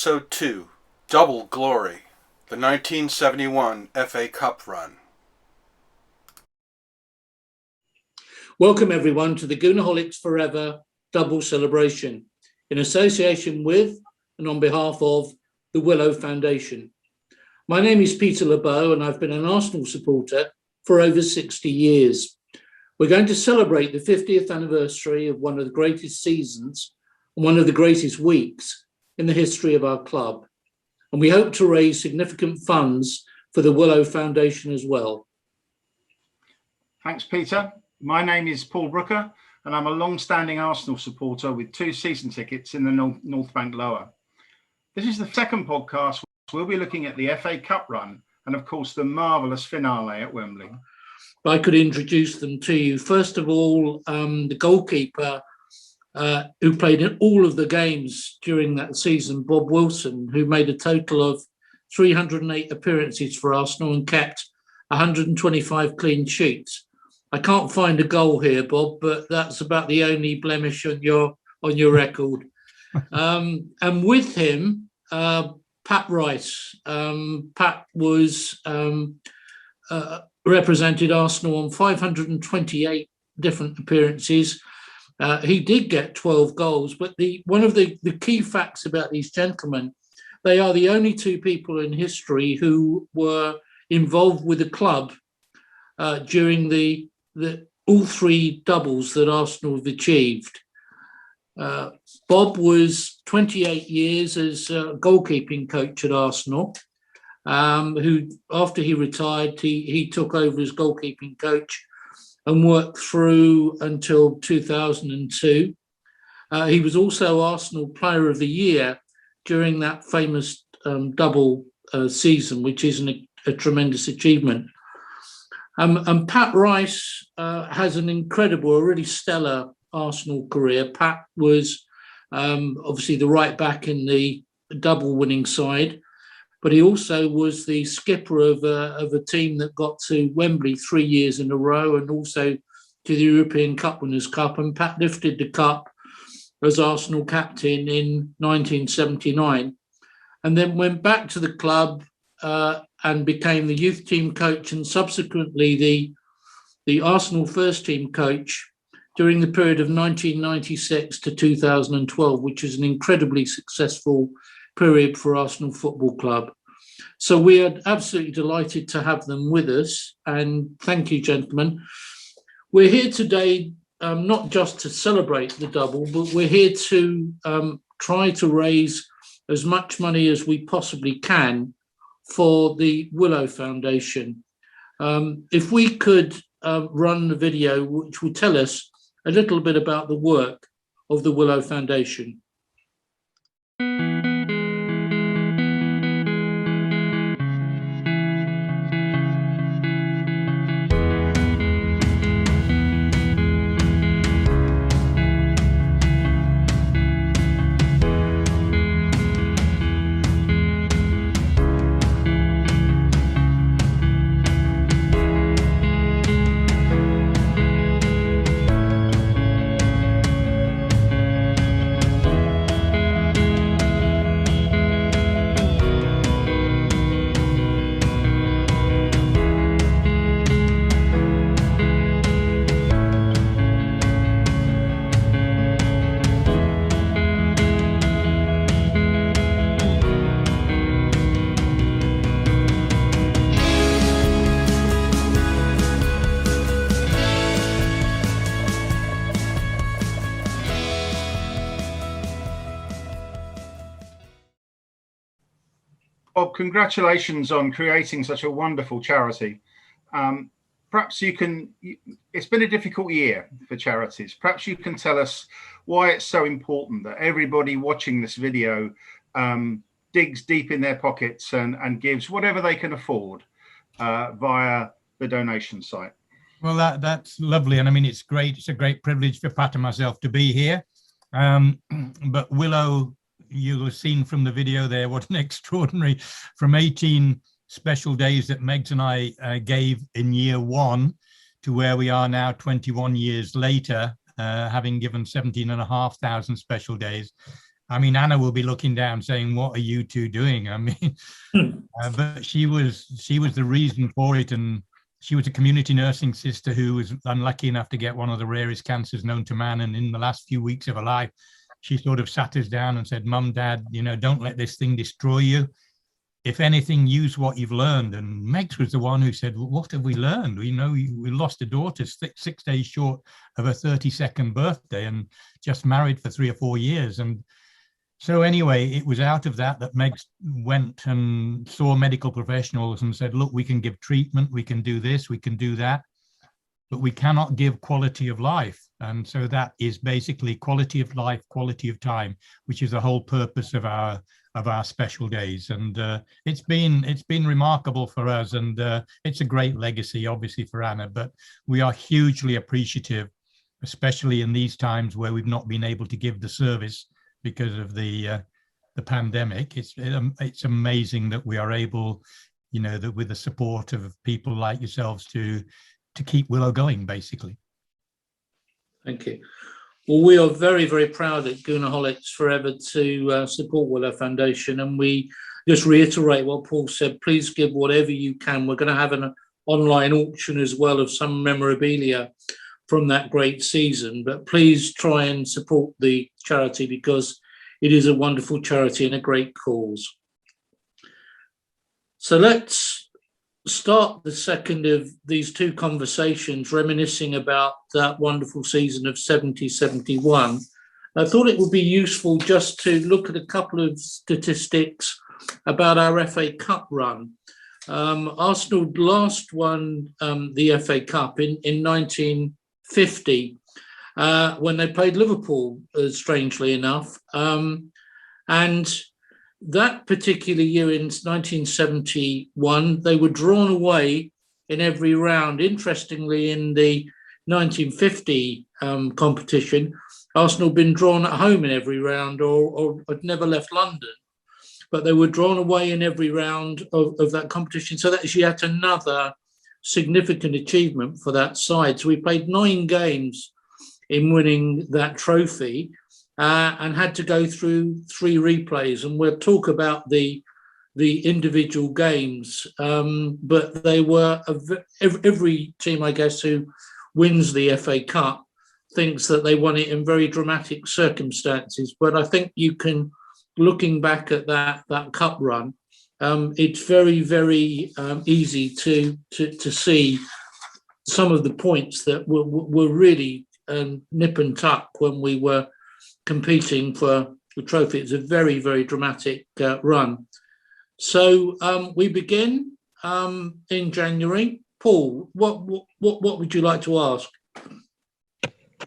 Episode 2, Double Glory, the 1971 FA Cup run. Welcome everyone to the Goonaholics Forever Double Celebration in association with and on behalf of the Willow Foundation. My name is Peter LeBeau and I've been an Arsenal supporter for over 60 years. We're going to celebrate the 50th anniversary of one of the greatest seasons and one of the greatest weeks in the history of our club. And we hope to raise significant funds for the Willow Foundation as well. Thanks, Peter. My name is Paul Brooker, and I'm a long-standing Arsenal supporter with 2 season tickets in the North Bank Lower. This is the second podcast. We'll be looking at the FA Cup run and, of course, the marvellous finale at Wembley. I could introduce them to you. First of all, the goalkeeper who played in all of the games during that season, Bob Wilson, who made a total of 308 appearances for Arsenal and kept 125 clean sheets. I can't find a goal here, Bob, but that's about the only blemish on your record. And with him, Pat Rice. Pat was represented Arsenal on 528 different appearances. He did get 12 goals, but one of the key facts about these gentlemen, they are the only 2 people in history who were involved with the club during the all 3 doubles that Arsenal have achieved. Bob was 28 years as a goalkeeping coach at Arsenal, who, after he retired, he took over as goalkeeping coach and worked through until 2002. He was also Arsenal Player of the Year during that famous double season, which is a tremendous achievement. And Pat Rice has an incredible, a really stellar Arsenal career. Pat was obviously the right back in the double winning side, but he also was the skipper of a team that got to Wembley 3 years in a row and also to the European Cup Winners' Cup. And Pat lifted the cup as Arsenal captain in 1979 and then went back to the club and became the youth team coach and subsequently the Arsenal first team coach during the period of 1996 to 2012, which is an incredibly successful period for Arsenal Football Club. So we are absolutely delighted to have them with us, and thank you, gentlemen. We're here today not just to celebrate the double, but we're here to try to raise as much money as we possibly can for the Willow Foundation. If we could run the video which will tell us a little bit about the work of the Willow Foundation. Bob, congratulations on creating such a wonderful charity. Perhaps you can, it's been a difficult year for charities. Perhaps you can tell us why it's so important that everybody watching this video digs deep in their pockets and gives whatever they can afford via the donation site. Well, that's lovely. And I mean, it's great. It's a great privilege for Pat and myself to be here. But Willow, you'll have seen from the video there what an extraordinary, from 18 special days that Megs and I gave in year 1 to where we are now 21 years later, having given 17,500 special days. I mean, Anna will be looking down saying, what are you two doing? I mean, but she was the reason for it. And she was a community nursing sister who was unlucky enough to get one of the rarest cancers known to man. And in the last few weeks of her life, she sort of sat us down and said, Mum, Dad, don't let this thing destroy you. If anything, use what you've learned. And Megs was the one who said, well, what have we learned? We lost a daughter 6 days short of her 32nd birthday and just married for 3 or 4 years. And so anyway, it was out of that Megs went and saw medical professionals and said, look, we can give treatment, we can do this, we can do that, but we cannot give quality of life. And so that is basically quality of life, quality of time, which is the whole purpose of our special days. And it's been remarkable for us, and it's a great legacy, obviously, for Anna, but we are hugely appreciative, especially in these times where we've not been able to give the service because of the pandemic. It's amazing that we are able, that with the support of people like yourselves to keep Willow going, basically. Thank you. Well, we are very, very proud at Goonaholics Forever to support Willow Foundation, and we just reiterate what Paul said. Please give whatever you can. We're going to have an online auction as well of some memorabilia from that great season, but please try and support the charity because it is a wonderful charity and a great cause. So let's start the second of these two conversations reminiscing about that wonderful season of 70-71. I thought it would be useful just to look at a couple of statistics about our FA Cup run. Arsenal last won the FA Cup in 1950 when they played Liverpool, strangely enough. And that particular year in 1971, they were drawn away in every round. Interestingly, in the 1950 competition, Arsenal had been drawn at home in every round or had never left London, but they were drawn away in every round of that competition. So that is yet another significant achievement for that side. So we played 9 games in winning that trophy and had to go through 3 replays. And we'll talk about the individual games, but they were every team, I guess, who wins the FA Cup thinks that they won it in very dramatic circumstances. But I think you can, looking back at that cup run, it's very, very easy to see some of the points that were really nip and tuck when we were competing for the trophy. It's a very, very dramatic run. So we begin in January. Paul, what would you like to ask?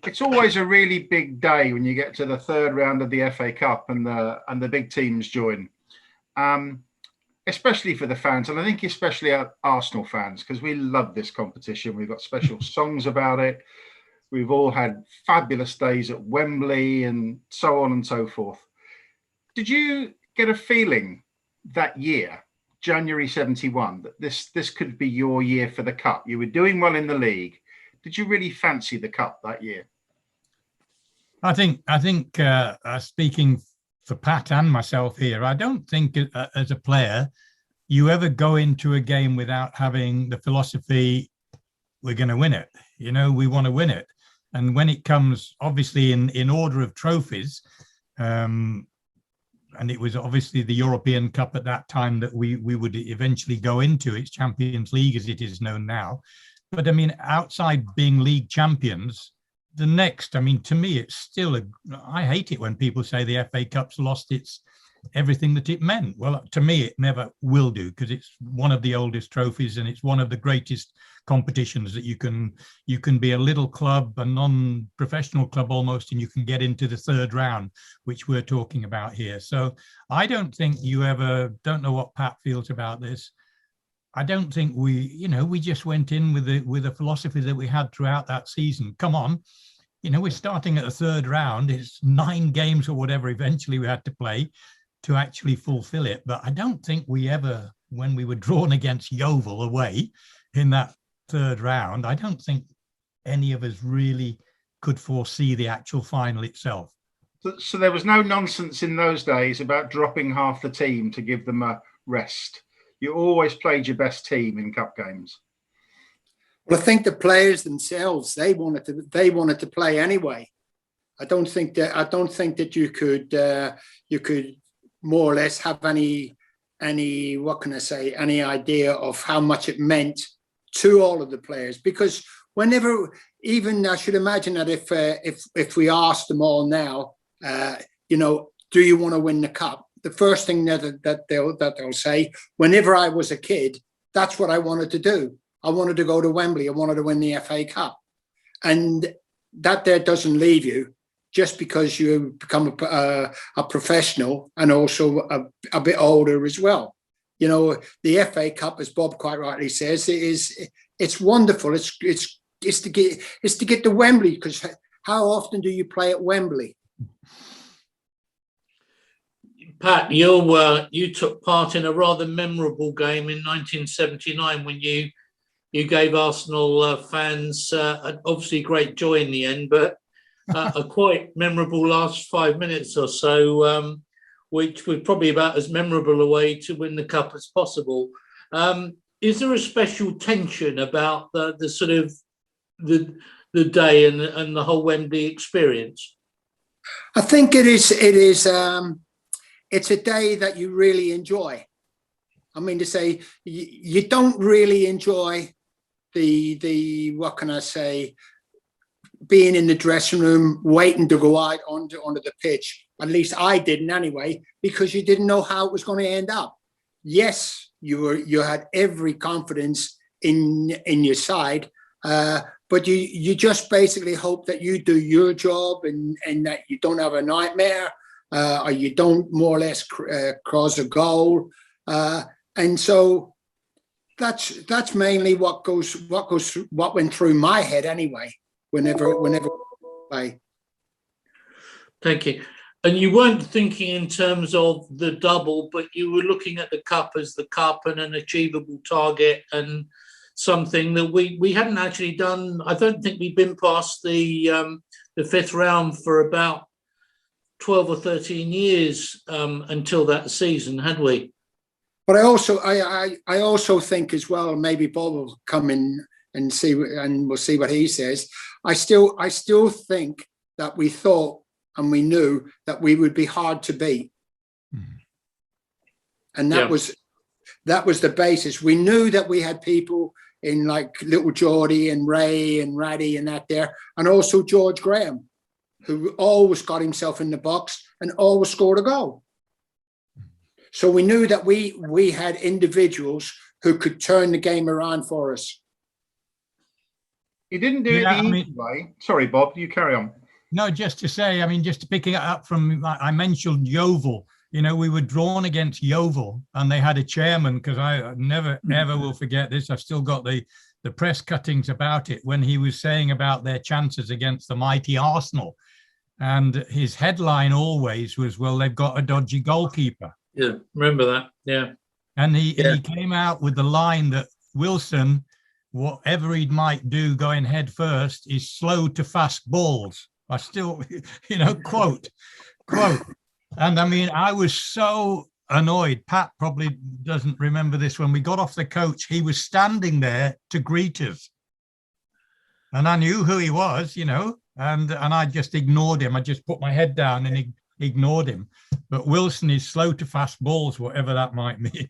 It's always a really big day when you get to the 3rd round of the FA Cup and the big teams join, especially for the fans, and I think especially our Arsenal fans, because we love this competition. We've got special songs about it. We've all had fabulous days at Wembley and so on and so forth. Did you get a feeling that year, January 71, that this could be your year for the Cup? You were doing well in the league. Did you really fancy the Cup that year? I think speaking for Pat and myself here, I don't think as a player you ever go into a game without having the philosophy, we're going to win it. We want to win it. And when it comes, obviously, in order of trophies, and it was obviously the European Cup at that time that we would eventually go into. It's Champions League as it is known now. But I mean, outside being league champions, the next, to me, it's still I hate it when people say the FA Cup's lost its everything that it meant. Well, to me, it never will do, because it's one of the oldest trophies and it's one of the greatest competitions that you can be a little club, a non-professional club almost, and you can get into the 3rd round, which we're talking about here. So I don't think don't know what Pat feels about this. I don't think we just went in with the philosophy that we had throughout that season. Come on, we're starting at the 3rd round. It's 9 games or whatever eventually we had to play to actually fulfill it. But I don't think we ever, when we were drawn against Yeovil away in that 3rd round, I don't think any of us really could foresee the actual final itself. So there was no nonsense in those days about dropping half the team to give them a rest. You always played your best team in cup games. Well, I think the players themselves, they wanted to play anyway. I don't think that you could more or less have any what can I say, any idea of how much it meant to all of the players, because whenever, even I should imagine that if we asked them all now, do you want to win the cup? The first thing that they'll say, whenever I was a kid, that's what I wanted to do. I wanted to go to Wembley. I wanted to win the FA Cup. And that there doesn't leave you just because you become a professional and also a bit older as well. The FA Cup, as Bob quite rightly says, it's wonderful. It's to get to Wembley, because how often do you play at Wembley? Pat, you took part in a rather memorable game in 1979 when you gave Arsenal fans obviously great joy in the end, but a quite memorable last 5 minutes or so, which was probably about as memorable a way to win the cup as possible. Is there a special tension about the sort of the day and the whole Wembley experience? I think it is. It's a day that you really enjoy. I mean to say, you don't really enjoy the what can I say, being in the dressing room waiting to go out onto the pitch. At least I didn't anyway, because you didn't know how it was going to end up. Yes, you had every confidence in your side, but you just basically hope that you do your job and that you don't have a nightmare, or you don't more or less cross a goal, and so that's mainly what went through my head anyway. Whenever I. Thank you. And you weren't thinking in terms of the double, but you were looking at the cup as the cup and an achievable target and something that we hadn't actually done. I don't think we've been past the fifth round for about 12 or 13 years until that season, had we? But I also think as well, maybe Bob will come in and see, and we'll see what he says. I still think that we thought and we knew that we would be hard to beat. Mm-hmm. And that was the basis. We knew that we had people in like Little Geordie and Ray and Raddy and that there, and also George Graham, who always got himself in the box and always scored a goal. So we knew that we had individuals who could turn the game around for us. He didn't do it the easy way. Sorry, Bob, you carry on. No, just to say, just picking it up from, I mentioned Yeovil. We were drawn against Yeovil, and they had a chairman, because I never, ever will forget this. I've still got the press cuttings about it, when he was saying about their chances against the mighty Arsenal. And his headline always was, well, they've got a dodgy goalkeeper. Yeah, remember that. Yeah. And he came out with the line that Wilson, whatever he might do going head first, is slow to fast balls. I still, quote. And I was so annoyed. Pat probably doesn't remember this. When we got off the coach, he was standing there to greet us. And I knew who he was, and I just ignored him. I just put my head down and ignored him. But Wilson is slow to fast balls, whatever that might mean.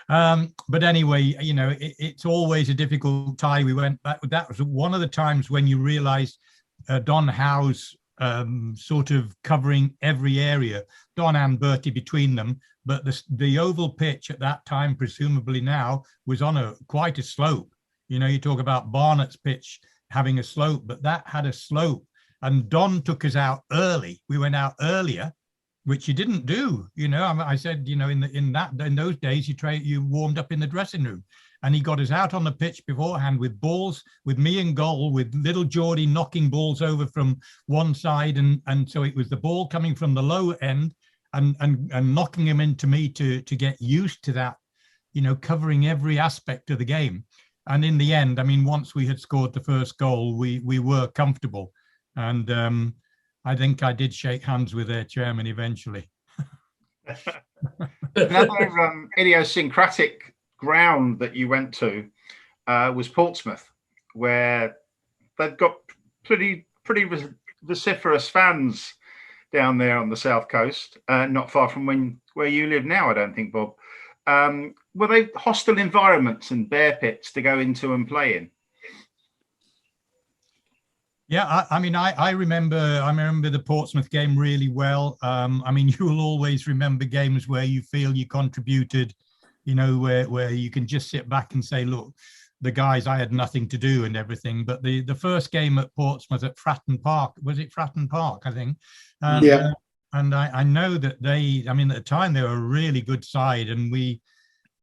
But anyway, it's always a difficult tie. That was one of the times when you realized Don Howe's sort of covering every area, Don and Bertie between them, but the oval pitch at that time, presumably now, was on quite a slope. You talk about Barnett's pitch having a slope, but that had a slope, and Don took us out early. We went out earlier, which you didn't do. I said, in those days you warmed up in the dressing room, and he got us out on the pitch beforehand with balls, with me in goal, with Little Geordie knocking balls over from one side, and so it was the ball coming from the low end and knocking him into me to get used to that, covering every aspect of the game. And in the end, once we had scored the first goal, we were comfortable. And I think I did shake hands with their chairman eventually. Another idiosyncratic ground that you went to was Portsmouth, where they've got pretty vociferous fans down there on the south coast, not far from where you live now, I don't think, Bob. Were they hostile environments and bear pits to go into and play in? Yeah, I remember the Portsmouth game really well. I mean, you will always remember games where you feel you contributed, you know, where you can just sit back and say, look, the guys, I had nothing to do and everything. But the first game at Portsmouth at Fratton Park, was it Fratton Park, I think? Yeah. And I know that at the time they were a really good side, and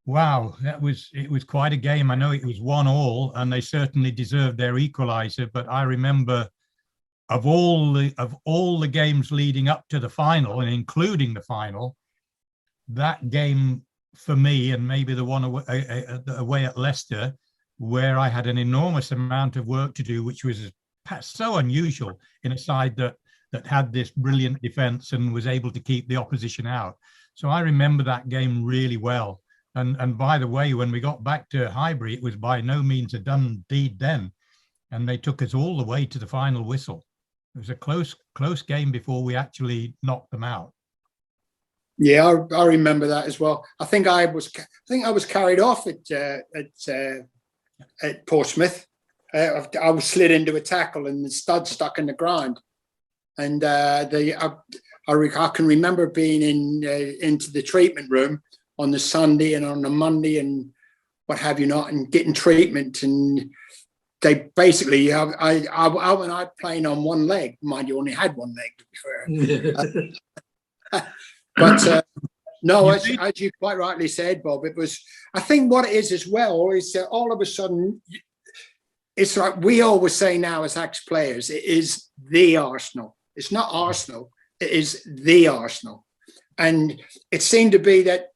wow, it was quite a game. I know it was 1-1, and they certainly deserved their equaliser. But I remember of all the games leading up to the final, and including the final, that game for me, and maybe the one away at Leicester, where I had an enormous amount of work to do, which was so unusual in a side that had this brilliant defence and was able to keep the opposition out. So I remember that game really well. And by the way, when we got back to Highbury, it was by no means a done deed then. And they took us all the way to the final whistle. It was a close game before we actually knocked them out. Yeah, I remember that as well. I think I was carried off at Portsmouth. I was slid into a tackle and the stud stuck in the ground. And I can remember being into the treatment room on the Sunday and on the Monday and what have you not, and getting treatment. And they basically, I went out playing on one leg. Mind you, only had one leg, to be fair. But no, as you quite rightly said, Bob, it was, I think what it is as well is that all of a sudden, it's like we always say now as ex-players, it is the Arsenal. It's not Arsenal, it is the Arsenal. And it seemed to be that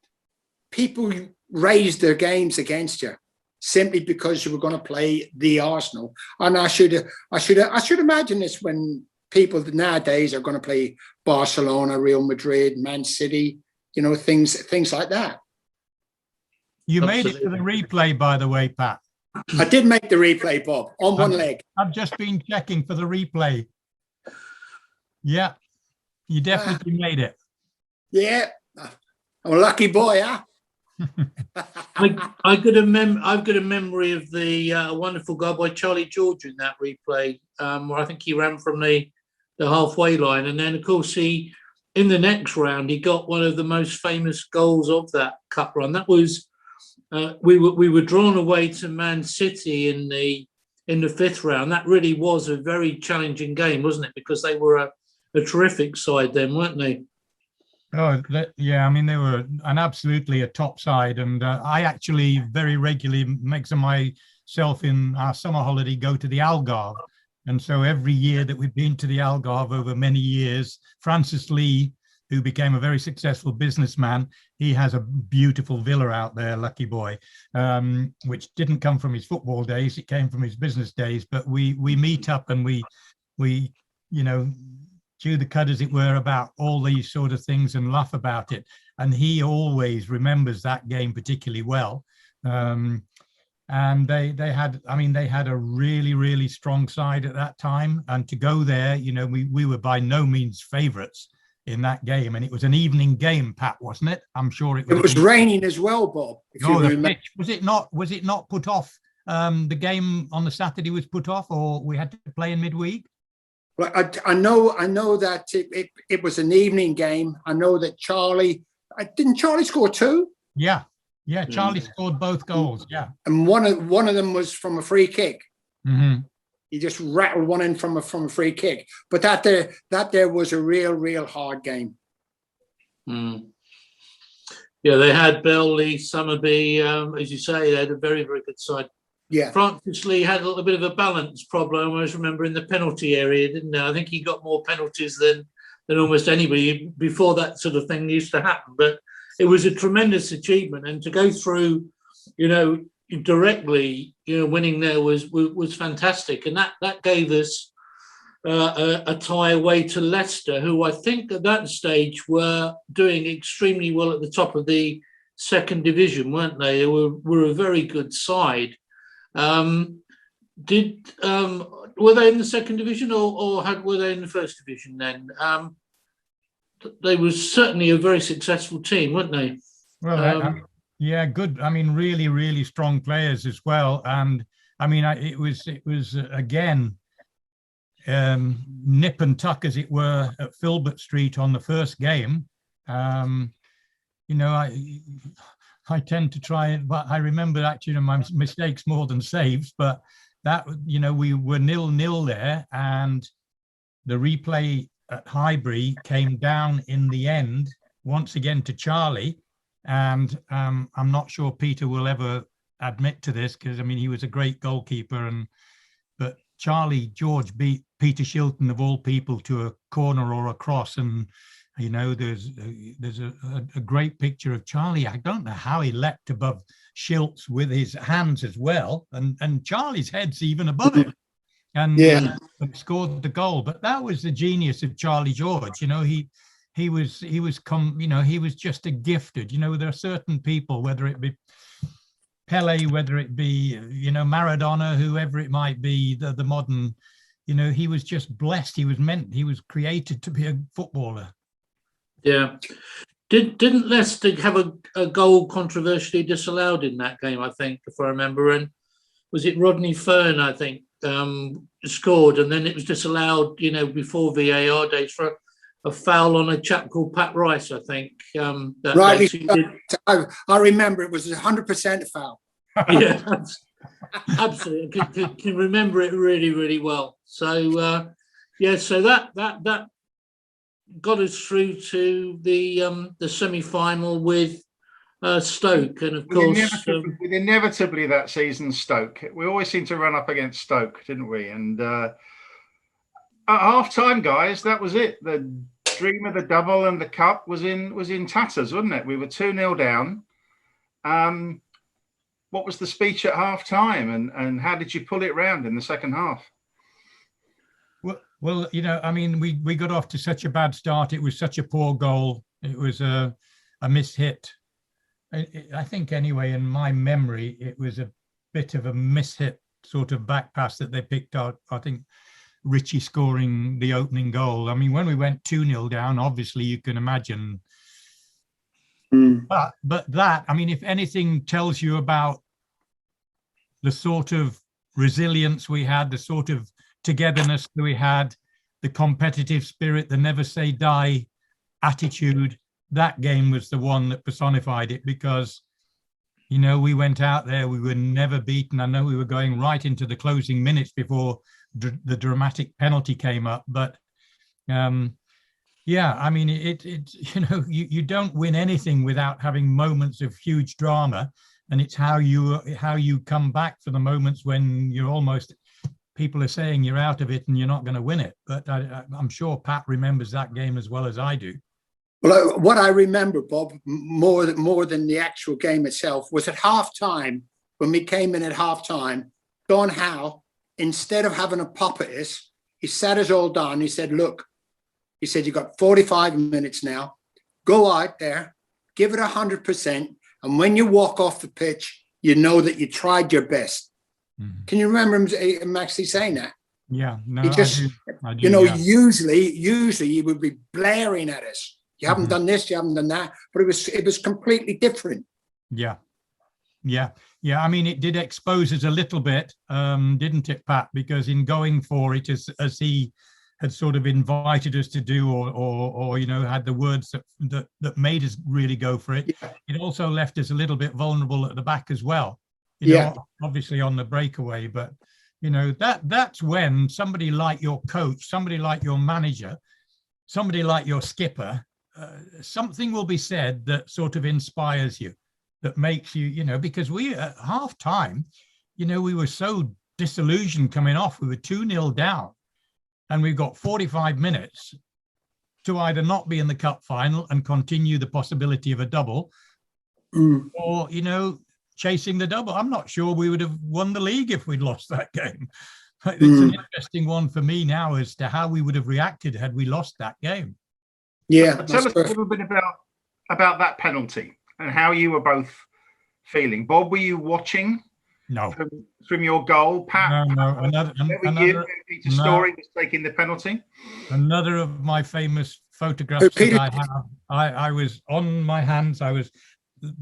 people raised their games against you simply because you were going to play the Arsenal. And I should imagine this when people nowadays are going to play Barcelona, Real Madrid, Man City, you know, things like that. You made it to the replay, by the way, Pat. I did make the replay, Bob, on one leg. I've just been checking for the replay. Yeah, you definitely made it. Yeah, I'm a lucky boy, huh? I've got a memory of the wonderful goal by Charlie George in that replay, where I think he ran from the halfway line, and then of course in the next round he got one of the most famous goals of that cup run. That was we were drawn away to Man City in the fifth round. That really was a very challenging game, wasn't it? Because they were a terrific side then, weren't they? Oh, yeah. I mean, they were absolutely a top side, and I actually very regularly, Megs and myself, in our summer holiday, go to the Algarve, and so every year that we've been to the Algarve over many years, Francis Lee, who became a very successful businessman, he has a beautiful villa out there, lucky boy, which didn't come from his football days; it came from his business days. But we meet up and we you know, chew the cud, as it were, about all these sort of things and laugh about it. And he always remembers that game particularly well. And they had a really, really strong side at that time. And to go there, you know, we were by no means favourites in that game. And it was an evening game, Pat, wasn't it? I'm sure it was. It was raining as well, Bob. Was it not put off? The game on the Saturday was put off, or we had to play in midweek? Well, I know that it was an evening game. I know that didn't Charlie score two? Yeah, Charlie scored both goals. Yeah, and one of them was from a free kick. Mm-hmm. He just rattled one in from a free kick. But that there was a real hard game. Mm. Yeah, they had Bell, Lee, Summerby, as you say, they had a very, very good side. Yeah, Francis Lee had a little bit of a balance problem. I always remember in the penalty area, didn't they? I think he got more penalties than almost anybody before that sort of thing used to happen. But it was a tremendous achievement, and to go through, you know, directly, you know, winning there was fantastic, and that gave us a tie away to Leicester, who I think at that stage were doing extremely well at the top of the second division, weren't they? They were a very good side. Were they in the second division, or were they in the first division then? They were certainly a very successful team, weren't they? Well, yeah, good. I mean, really, really strong players as well. And I mean, it was again nip and tuck, as it were, at Filbert Street on the first game. You know, I tend to try it, but I remember actually my mistakes more than saves. But that, you know, we were 0-0 there, and the replay at Highbury came down in the end once again to Charlie. And I'm not sure Peter will ever admit to this, because I mean, he was a great goalkeeper, but Charlie George beat Peter Shilton of all people to a corner or a cross. And you know, there's a great picture of Charlie. I don't know how he leapt above Shilts with his hands as well, and Charlie's head's even above him, and scored the goal. But that was the genius of Charlie George. You know, he was just a gifted. You know, there are certain people, whether it be Pele, whether it be, you know, Maradona, whoever it might be, the modern, you know, he was just blessed. He was created to be a footballer. Yeah. Didn't Leicester have a goal controversially disallowed in that game, I think, if I remember? And was it Rodney Fern, I think, scored, and then it was disallowed, you know, before VAR days for a foul on a chap called Pat Rice, I think. Right. I remember it was 100% a foul. Yeah, absolutely. Can remember it really, really well. So, so that got us through to the semi-final with Stoke, and of course, inevitably that season, Stoke. We always seem to run up against Stoke, didn't we? And at half-time, guys, that was it. The dream of the double and the cup was in tatters, wasn't it? We were 2-0 down. What was the speech at half-time, and how did you pull it round in the second half? Well, you know, I mean, we got off to such a bad start. It was such a poor goal. It was a mishit. I think anyway, in my memory, it was a bit of a mishit sort of back pass that they picked out. I think Richie scoring the opening goal. I mean, when we went 2-0 down, obviously you can imagine. But that, I mean, if anything tells you about the sort of resilience we had, the sort of togetherness that we had, the competitive spirit, the never say die attitude, that game was the one that personified it, because, you know, we went out there, we were never beaten. I know we were going right into the closing minutes before the dramatic penalty came up, but yeah, I mean, it you know, you don't win anything without having moments of huge drama, and it's how you come back for the moments when you're almost, people are saying you're out of it and you're not going to win it. But I'm sure Pat remembers that game as well as I do. Well, what I remember, Bob, more than the actual game itself, was at half-time, when we came in at half-time, Don Howe, instead of having a pop at us, he sat us all down. He said, look, he said, you've got 45 minutes now. Go out there, give it 100%. And when you walk off the pitch, you know that you tried your best. Mm-hmm. Can you remember him actually saying that? Yeah, no, he just, I do, you know, yeah. Usually he would be blaring at us. You haven't done this, you haven't done that. But it was completely different. Yeah. I mean, it did expose us a little bit, didn't it, Pat? Because in going for it, as he had sort of invited us to do, or you know, had the words that made us really go for it. Yeah. It also left us a little bit vulnerable at the back as well. You know, obviously on the breakaway, but you know, that's when somebody like your coach, somebody like your manager, somebody like your skipper, something will be said that sort of inspires you, that makes you, you know, because we at half time, you know, we were so disillusioned coming off. We were 2-0 down, and we've got 45 minutes to either not be in the cup final and continue the possibility of a double, or, you know, chasing the double. I'm not sure we would have won the league if we'd lost that game. It's an interesting one for me now as to how we would have reacted had we lost that game. Yeah. Tell us a little bit about that penalty and how you were both feeling. Bob, were you watching? No. From your goal, Pat? No. Peter Story was taking the penalty. Another of my famous photographs that I have. I was on my hands. I was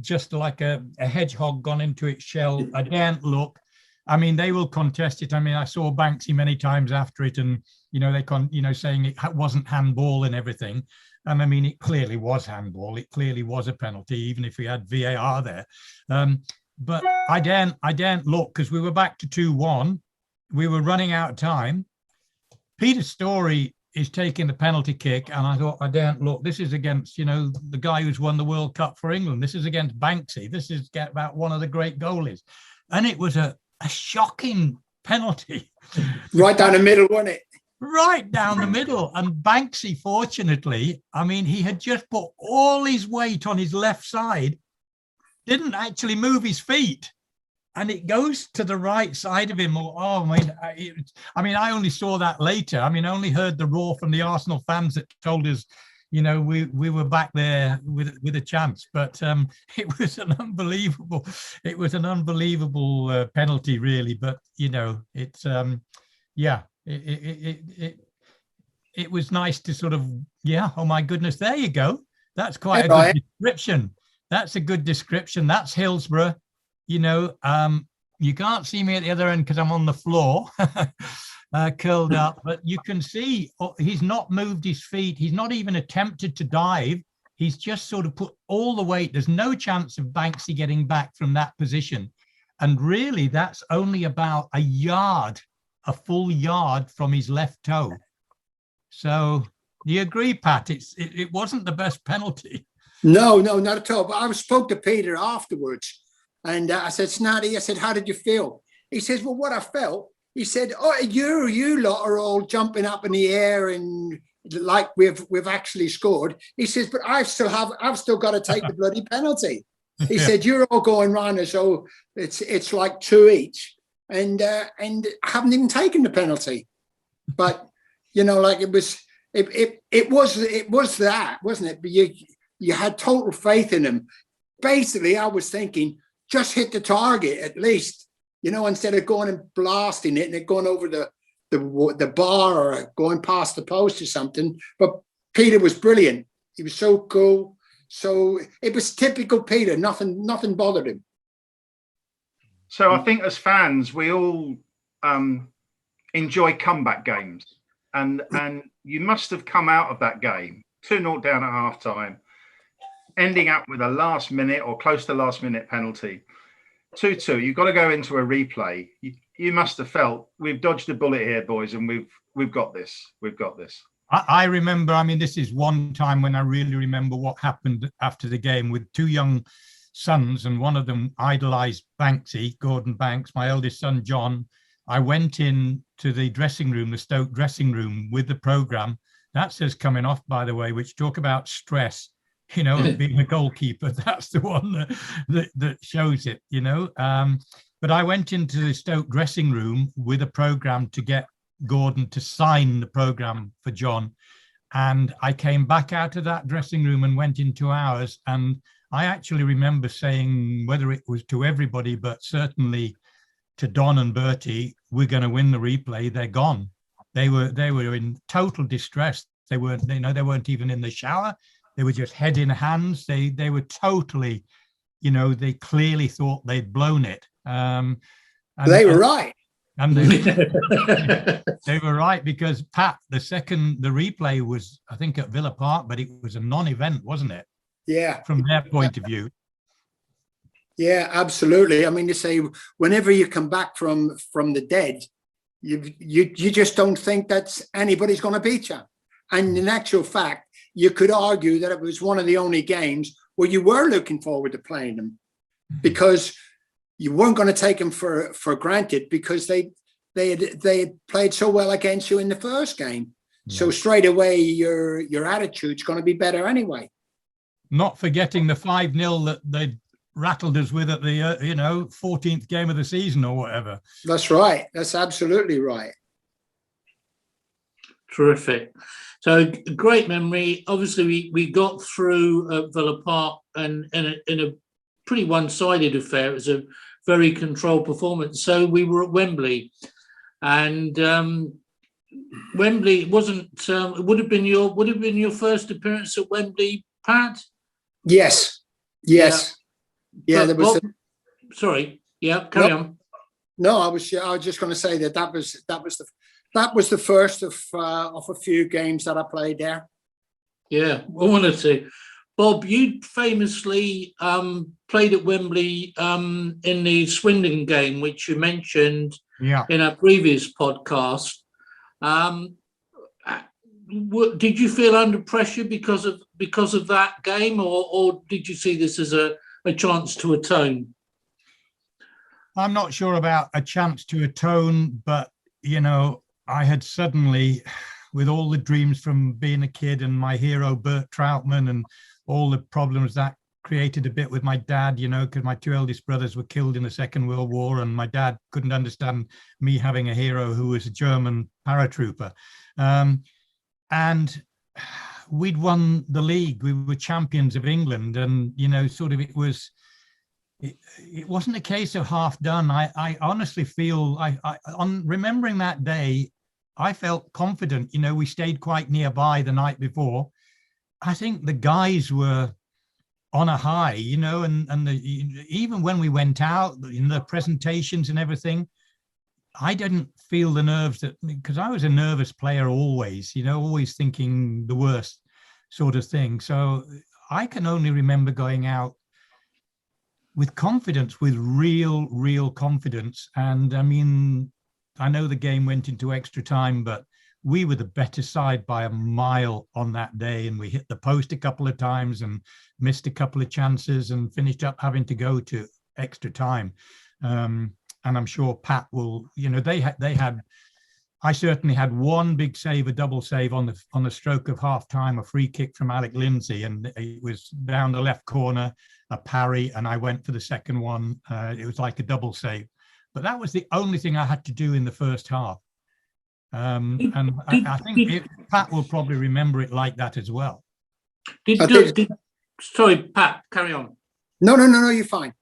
just like a hedgehog gone into its shell. I daren't look. I mean, they will contest it. I mean, I saw Banksy many times after it, and saying it wasn't handball and everything. And I mean, it clearly was handball. It clearly was a penalty, even if we had VAR there. But I daren't look because we were back to 2-1. We were running out of time. Peter Story is taking the penalty kick, and I thought, I daren't look. This is against, the guy who's won the World Cup for England. This is against Banksy. This is about one of the great goalies. And it was a shocking penalty. Right down the middle, wasn't it? Right down the middle. And Banksy, fortunately, I mean, he had just put all his weight on his left side, didn't actually move his feet, and it goes to the right side of him. Oh, I only saw that later. I mean, I only heard the roar from the Arsenal fans that told us, we were back there with a chance. But it was an unbelievable penalty, really. But it's it was nice to sort of, oh my goodness, there you go. That's quite a good description. That's a good description. That's Hillsborough. You can't see me at the other end because I'm on the floor, curled up, but you can see he's not moved his feet. He's not even attempted to dive. He's just sort of put all the weight. There's no chance of Banksy getting back from that position. And really, that's only about a full yard from his left toe. So do you agree, Pat? It wasn't the best penalty. No, not at all. But I spoke to Peter afterwards, and I said, Snotty, I said, how did you feel? He says, well, what I felt, he said, oh, you lot are all jumping up in the air and like we've actually scored. He says, but I've still got to take the bloody penalty. He said, you're all going round as though it's like 2 each, and I haven't even taken the penalty. But it was that, wasn't it? But you had total faith in him. Basically, I was thinking, just hit the target at least, instead of going and blasting it and it going over the bar or going past the post or something. But Peter was brilliant. He was so cool. So it was typical Peter. Nothing bothered him. So I think as fans, we all enjoy comeback games. And you must have come out of that game 2-0 down at half time, ending up with a last minute or close to last minute penalty. 2-2. You've got to go into a replay. You must have felt we've dodged a bullet here, boys, and we've got this. We've got this. I remember, this is one time when I really remember what happened after the game with two young sons, and one of them idolized Banksy, Gordon Banks, my eldest son, John. I went in to the dressing room, the Stoke dressing room, with the program. That says coming off, by the way, which talk about stress, of being a goalkeeper. That's the one that shows it, But I went into the Stoke dressing room with a program to get Gordon to sign the program for John. And I came back out of that dressing room and went into ours. And I actually remember saying, whether it was to everybody, but certainly to Don and Bertie, we're going to win the replay. They're gone. They were in total distress. They weren't even in the shower. They were just head in hands. They were totally, they clearly thought they'd blown it. They were right. And they were right, because Pat, the replay was, I think, at Villa Park, but it was a non-event, wasn't it? Yeah. From their point of view. Yeah, absolutely. They say whenever you come back from the dead, you just don't think that anybody's going to beat you. And in actual fact, you could argue that it was one of the only games where you were looking forward to playing them, because you weren't going to take them for granted, because they had played so well against you in the first game. Yeah. So straight away, your attitude's going to be better anyway. Not forgetting the 5-0 that rattled us with at the 14th game of the season or whatever. That's right. That's absolutely right. Terrific. So great memory. Obviously, we got through Villa Park and in a pretty one-sided affair. It was a very controlled performance. So we were at Wembley, and Wembley wasn't. Would have been your first appearance at Wembley, Pat? Yes. Yeah. There was. Sorry. Yeah. Carry on. No, I was just going to say that was the first of a few games that I played there. Yeah, I wanted to. Bob, you famously played at Wembley in the Swindon game, which you mentioned in our previous podcast. Did you feel under pressure because of that game, or did you see this as a chance to atone? I'm not sure about a chance to atone, but I had suddenly, with all the dreams from being a kid and my hero Bert Troutman and all the problems that created a bit with my dad, because my two eldest brothers were killed in the Second World War, and my dad couldn't understand me having a hero who was a German paratrooper. And we'd won the league. We were champions of England, and it wasn't a case of half done. I honestly feel on remembering that day, I felt confident. We stayed quite nearby the night before. I think the guys were on a high, even when we went out, the presentations and everything, I didn't feel the nerves because I was a nervous player always, always thinking the worst sort of thing. So I can only remember going out with confidence, with real confidence. And I mean, I know the game went into extra time, but we were the better side by a mile on that day. And we hit the post a couple of times and missed a couple of chances and finished up having to go to extra time. And I'm sure Pat will, I certainly had one big save, a double save on the stroke of half time, a free kick from Alec Lindsay. And it was down the left corner, a parry, and I went for the second one. It was like a double save. But that was the only thing I had to do in the first half. I think Pat will probably remember it like that as well. Sorry, Pat, carry on. No, you're fine.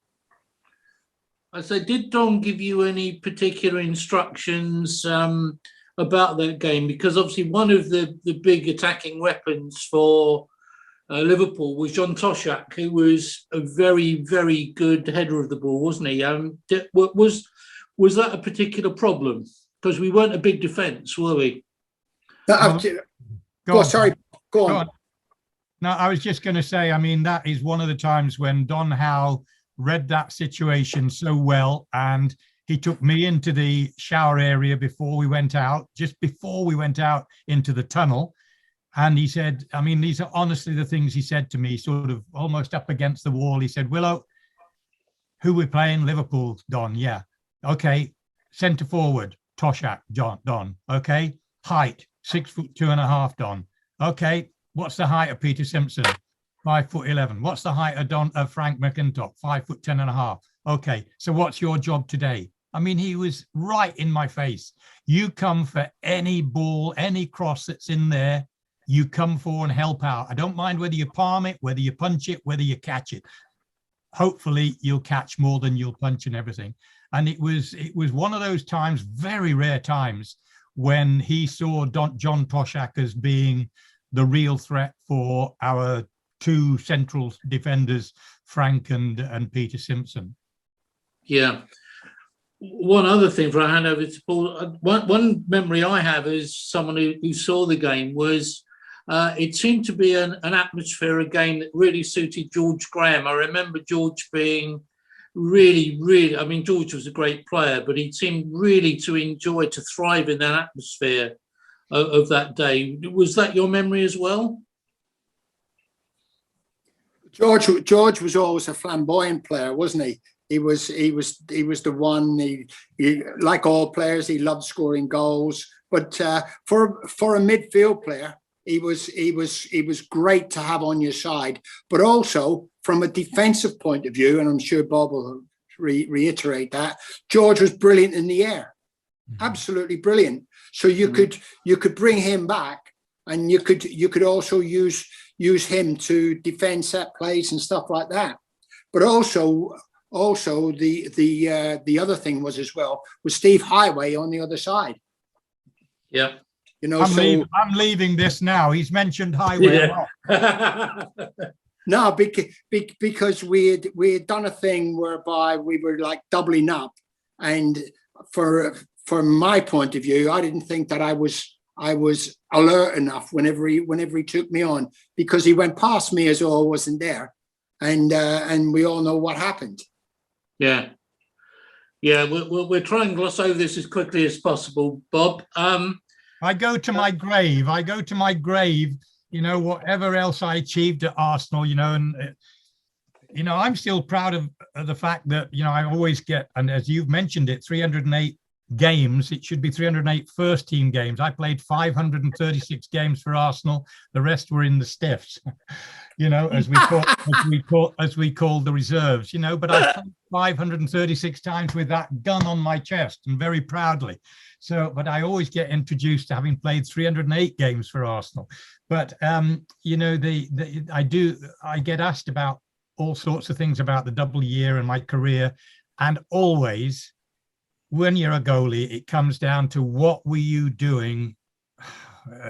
I said, did Don give you any particular instructions about that game? Because obviously one of the big attacking weapons for Liverpool was John Toshak, who was a very, very good header of the ball, wasn't he? Was that a particular problem? Because we weren't a big defence, were we? Sorry, go on. No, I was just going to say, I mean, that is one of the times when Don Howe read that situation so well, and he took me into the shower area just before we went out into the tunnel. And he said, I mean, these are honestly the things he said to me, sort of almost up against the wall. He said, Willow, who we playing? Liverpool, Don. Yeah. Okay. Centre forward, Toshak, Don. Okay. Height, 6'2.5", Don. Okay. What's the height of Peter Simpson? 5'11". What's the height of Frank McIntosh? 5'10.5". Okay. So what's your job today? I mean, he was right in my face. You come for any ball, any cross that's in there. You come for and help out. I don't mind whether you palm it, whether you punch it, whether you catch it. Hopefully you'll catch more than you'll punch and everything. And it was one of those times, very rare times, when he saw John Toshak as being the real threat for our two central defenders, Frank and Peter Simpson. Yeah. One other thing for I hand over to Paul, one memory I have as someone who saw the game was it seemed to be an atmosphere, a game that really suited George Graham. I remember George being really, I mean, George was a great player, but he seemed really to thrive in that atmosphere of that day. Was that your memory as well? George was always a flamboyant player, wasn't he? He was the one. He like all players, he loved scoring goals. But for a midfield player, he was great to have on your side. But also from a defensive point of view, and I'm sure Bob will reiterate that, George was brilliant in the air, absolutely brilliant. So you could bring him back, and you could also use him to defend set plays and stuff like that. But also the other thing was as well was Steve Highway on the other side. Yeah. You know, I'm leaving this now. He's mentioned Highway a lot. No, because we had done a thing whereby we were like doubling up, and from my point of view, I didn't think that I was alert enough whenever he took me on, because he went past me as though I wasn't there, and we all know what happened. Yeah, we're trying to gloss over this as quickly as possible, Bob. I go to my grave, you know, whatever else I achieved at Arsenal, you know, and, you know, I'm still proud of the fact that, you know, I always get, and as you've mentioned it, 308 games. It should be 308 first team games. I played 536 games for Arsenal. The rest were in the stiffs, you know, as we called the reserves, you know, but I played 536 times with that gun on my chest, and very proudly. So, but I always get introduced to having played 308 games for Arsenal. But, you know, I get asked about all sorts of things about the double year and my career. And always, when you're a goalie, it comes down to what were you doing,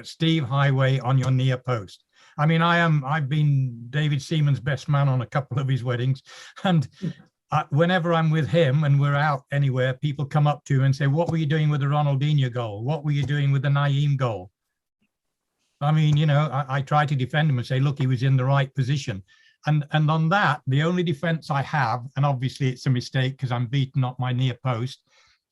Steve Highway, on your near post. I mean, I've been David Seaman's best man on a couple of his weddings. And whenever I'm with him and we're out anywhere, people come up to him and say, what were you doing with the Ronaldinho goal? What were you doing with the Naeem goal? I mean, you know, I try to defend him and say, look, he was in the right position. And on that, the only defense I have, and obviously it's a mistake because I'm beaten up my near post,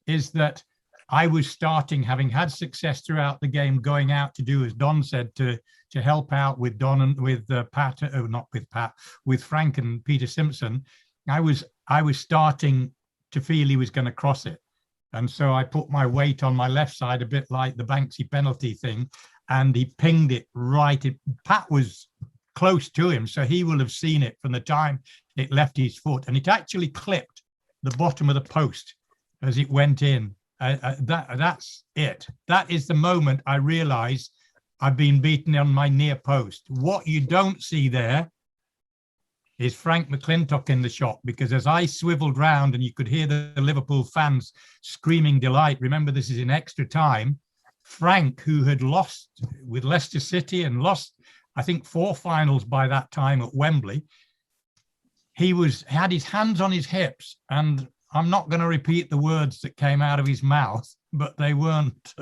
is that I was starting, having had success throughout the game, going out to do, as Don said, to help out with Don and with Pat, not with Pat, with Frank and Peter Simpson. I was starting to feel he was going to cross it. And so I put my weight on my left side, a bit like the Banksy penalty thing, and he pinged it right. Pat was close to him, so he will have seen it from the time it left his foot, and it actually clipped the bottom of the post as it went in. That's it. That is the moment I realized I've been beaten on my near post. What you don't see there is Frank McClintock in the shot, because as I swiveled round and you could hear the Liverpool fans screaming delight, remember this is in extra time, Frank, who had lost with Leicester City and lost, I think, 4 finals by that time at Wembley, had his hands on his hips, and I'm not going to repeat the words that came out of his mouth, but they weren't,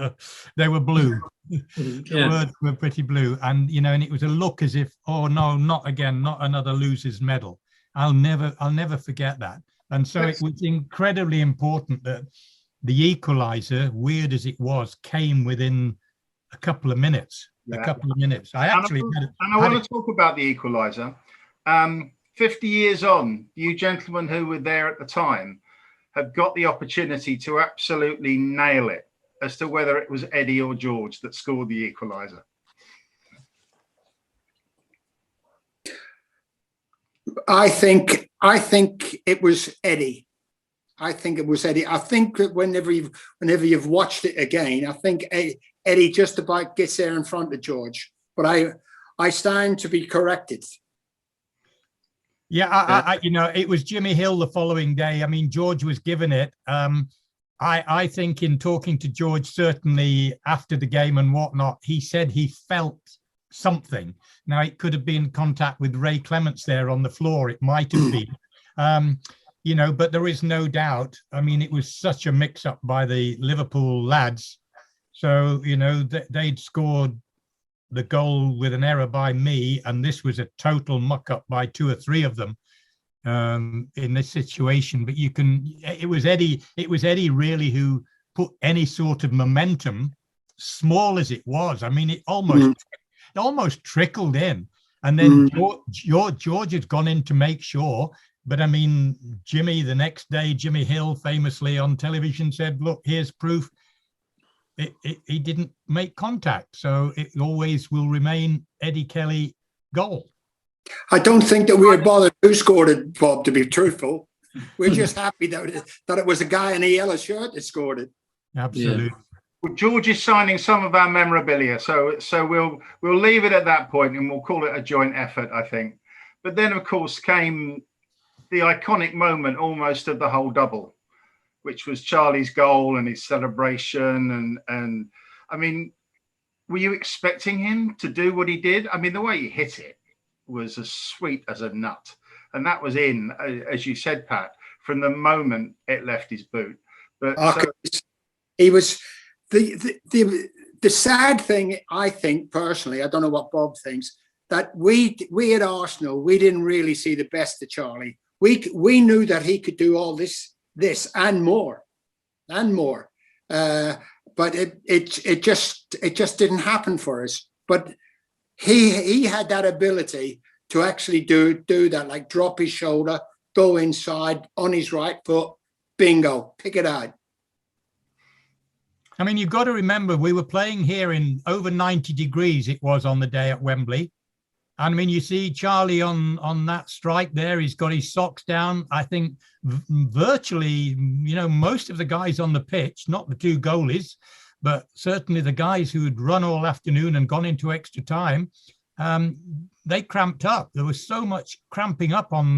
they were blue. The words were pretty blue. And, you know, and it was a look as if, oh no, not again, not another loser's medal. I'll never forget that. And so it was incredibly important that the equaliser, weird as it was, came within a couple of minutes. Yeah. A couple of minutes. I want to talk about the equaliser. 50 years on, you gentlemen who were there at the time have got the opportunity to absolutely nail it as to whether it was Eddie or George that scored the equaliser. I think it was Eddie. I think it was Eddie. I think that whenever you've watched it again, I think Eddie just about gets there in front of George. But I stand to be corrected. Yeah, I you know, it was Jimmy Hill the following day. I mean, George was given it. I think in talking to George, certainly after the game and whatnot, he said he felt something. Now, it could have been contact with Ray Clements there on the floor. It might have been, you know, but there is no doubt. I mean, it was such a mix-up by the Liverpool lads. So, you know, they'd scored the goal with an error by me, and this was a total muck-up by 2 or 3 of them in this situation. But it was Eddie really who put any sort of momentum, small as it was. I mean, it almost trickled in, and then George had gone in to make sure. But I mean, Jimmy, the next day, Jimmy Hill famously on television said, look, here's proof. He didn't make contact, so it always will remain Eddie Kelly goal. I don't think that we're bothered who scored it, Bob, to be truthful. We're just happy that it was a guy in a yellow shirt that scored it. Absolutely. Yeah. Well, George is signing some of our memorabilia, so we'll leave it at that point, and we'll call it a joint effort, I think. But then, of course, came the iconic moment almost of the whole double, which was Charlie's goal and his celebration. And I mean, were you expecting him to do what he did? I mean, the way he hit it was as sweet as a nut. And that was in, as you said, Pat, from the moment it left his boot. But he was the sad thing, I think personally, I don't know what Bob thinks, that we at Arsenal, we didn't really see the best of Charlie. We knew that he could do all this and more. But it just didn't happen for us. But he had that ability to actually do that, like drop his shoulder, go inside on his right foot, bingo, pick it out. I mean, you've got to remember, we were playing here in over 90 degrees it was on the day at Wembley. And I mean, you see Charlie on that strike there, he's got his socks down. I think virtually, most of the guys on the pitch, not the two goalies, but certainly the guys who had run all afternoon and gone into extra time, they cramped up. There was so much cramping up on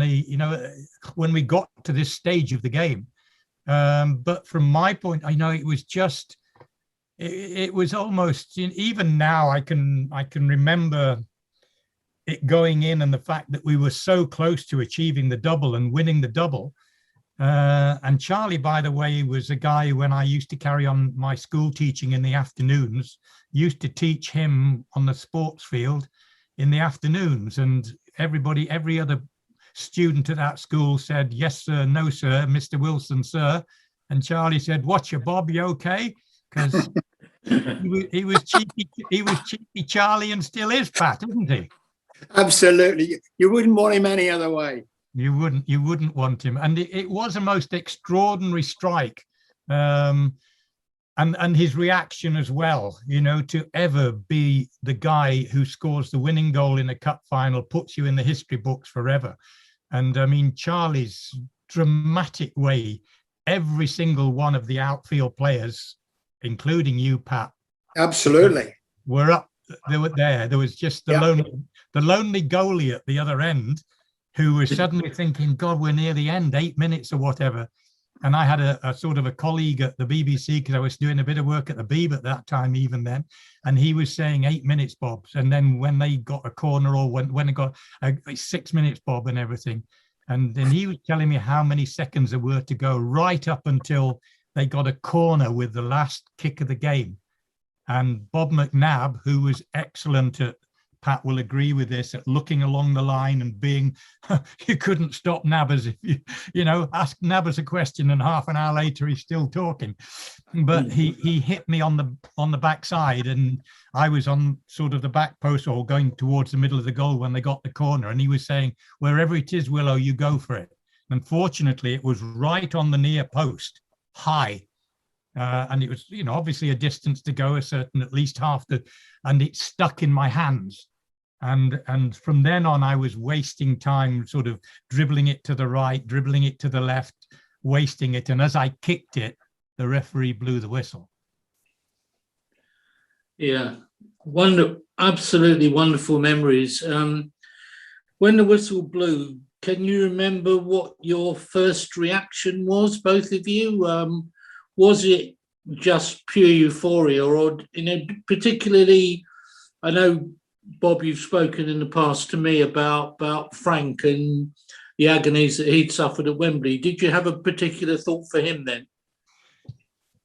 when we got to this stage of the game. But from my point, it was just, it was almost, even now I can remember it going in, and the fact that we were so close to achieving the double and winning the double. And Charlie, by the way, was a guy, when I used to carry on my school teaching in the afternoons, used to teach him on the sports field in the afternoons. And every other student at that school said, yes, sir, no, sir, Mr. Wilson, sir. And Charlie said, what's your Bob, you okay? Because he was cheeky Charlie, and still is, Pat, isn't he? Absolutely. You wouldn't want him any other way. You wouldn't want him. And it was a most extraordinary strike. And his reaction as well, to ever be the guy who scores the winning goal in a cup final, puts you in the history books forever. And I mean, Charlie's dramatic way, every single one of the outfield players, including you, Pat. Absolutely. Were up. They were there. There was just the lonely goalie at the other end, who was suddenly thinking, God, we're near the end, 8 minutes or whatever. And I had a sort of a colleague at the BBC, because I was doing a bit of work at the Beeb at that time, even then. And he was saying 8 minutes, Bob. And then when they got a corner, or when it got 6 minutes, Bob, and everything. And then he was telling me how many seconds there were to go, right up until they got a corner with the last kick of the game. And Bob McNabb, who was excellent at, Pat will agree with this, at looking along the line and being, you couldn't stop Nabbers if you ask Nabbers a question and half an hour later he's still talking. But he hit me on the backside, and I was on sort of the back post, or going towards the middle of the goal when they got the corner, and he was saying, wherever it is, Willow, you go for it. Unfortunately, it was right on the near post, high. And it was, obviously a distance to go, at least half and it stuck in my hands. And from then on, I was wasting time, sort of dribbling it to the right, dribbling it to the left, wasting it. And as I kicked it, the referee blew the whistle. Yeah, absolutely wonderful memories. When the whistle blew, can you remember what your first reaction was, both of you? Was it just pure euphoria, or particularly, I know, Bob, you've spoken in the past to me about Frank and the agonies that he'd suffered at Wembley. Did you have a particular thought for him then?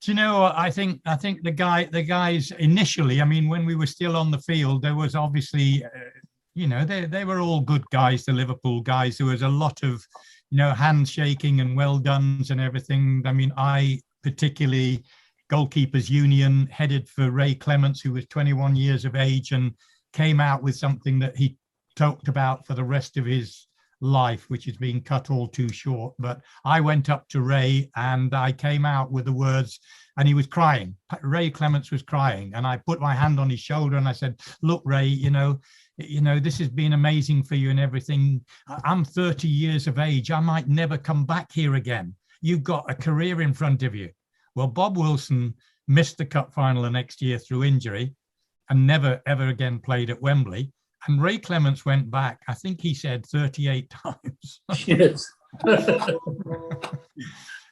Do you know, I think the guys initially, I mean, when we were still on the field, there was obviously, they were all good guys, the Liverpool guys. There was a lot of, handshaking and well dones and everything. I mean, I particularly, Goalkeepers Union, headed for Ray Clements, who was 21 years of age and came out with something that he talked about for the rest of his life, which is being cut all too short. But I went up to Ray and I came out with the words, and he was crying. Ray Clements was crying, and I put my hand on his shoulder and I said, look, Ray, you know, this has been amazing for you and everything. I'm 30 years of age. I might never come back here again. You've got a career in front of you. Well, Bob Wilson missed the cup final the next year through injury and never, ever again played at Wembley. And Ray Clements went back, I think he said 38 times. Yes.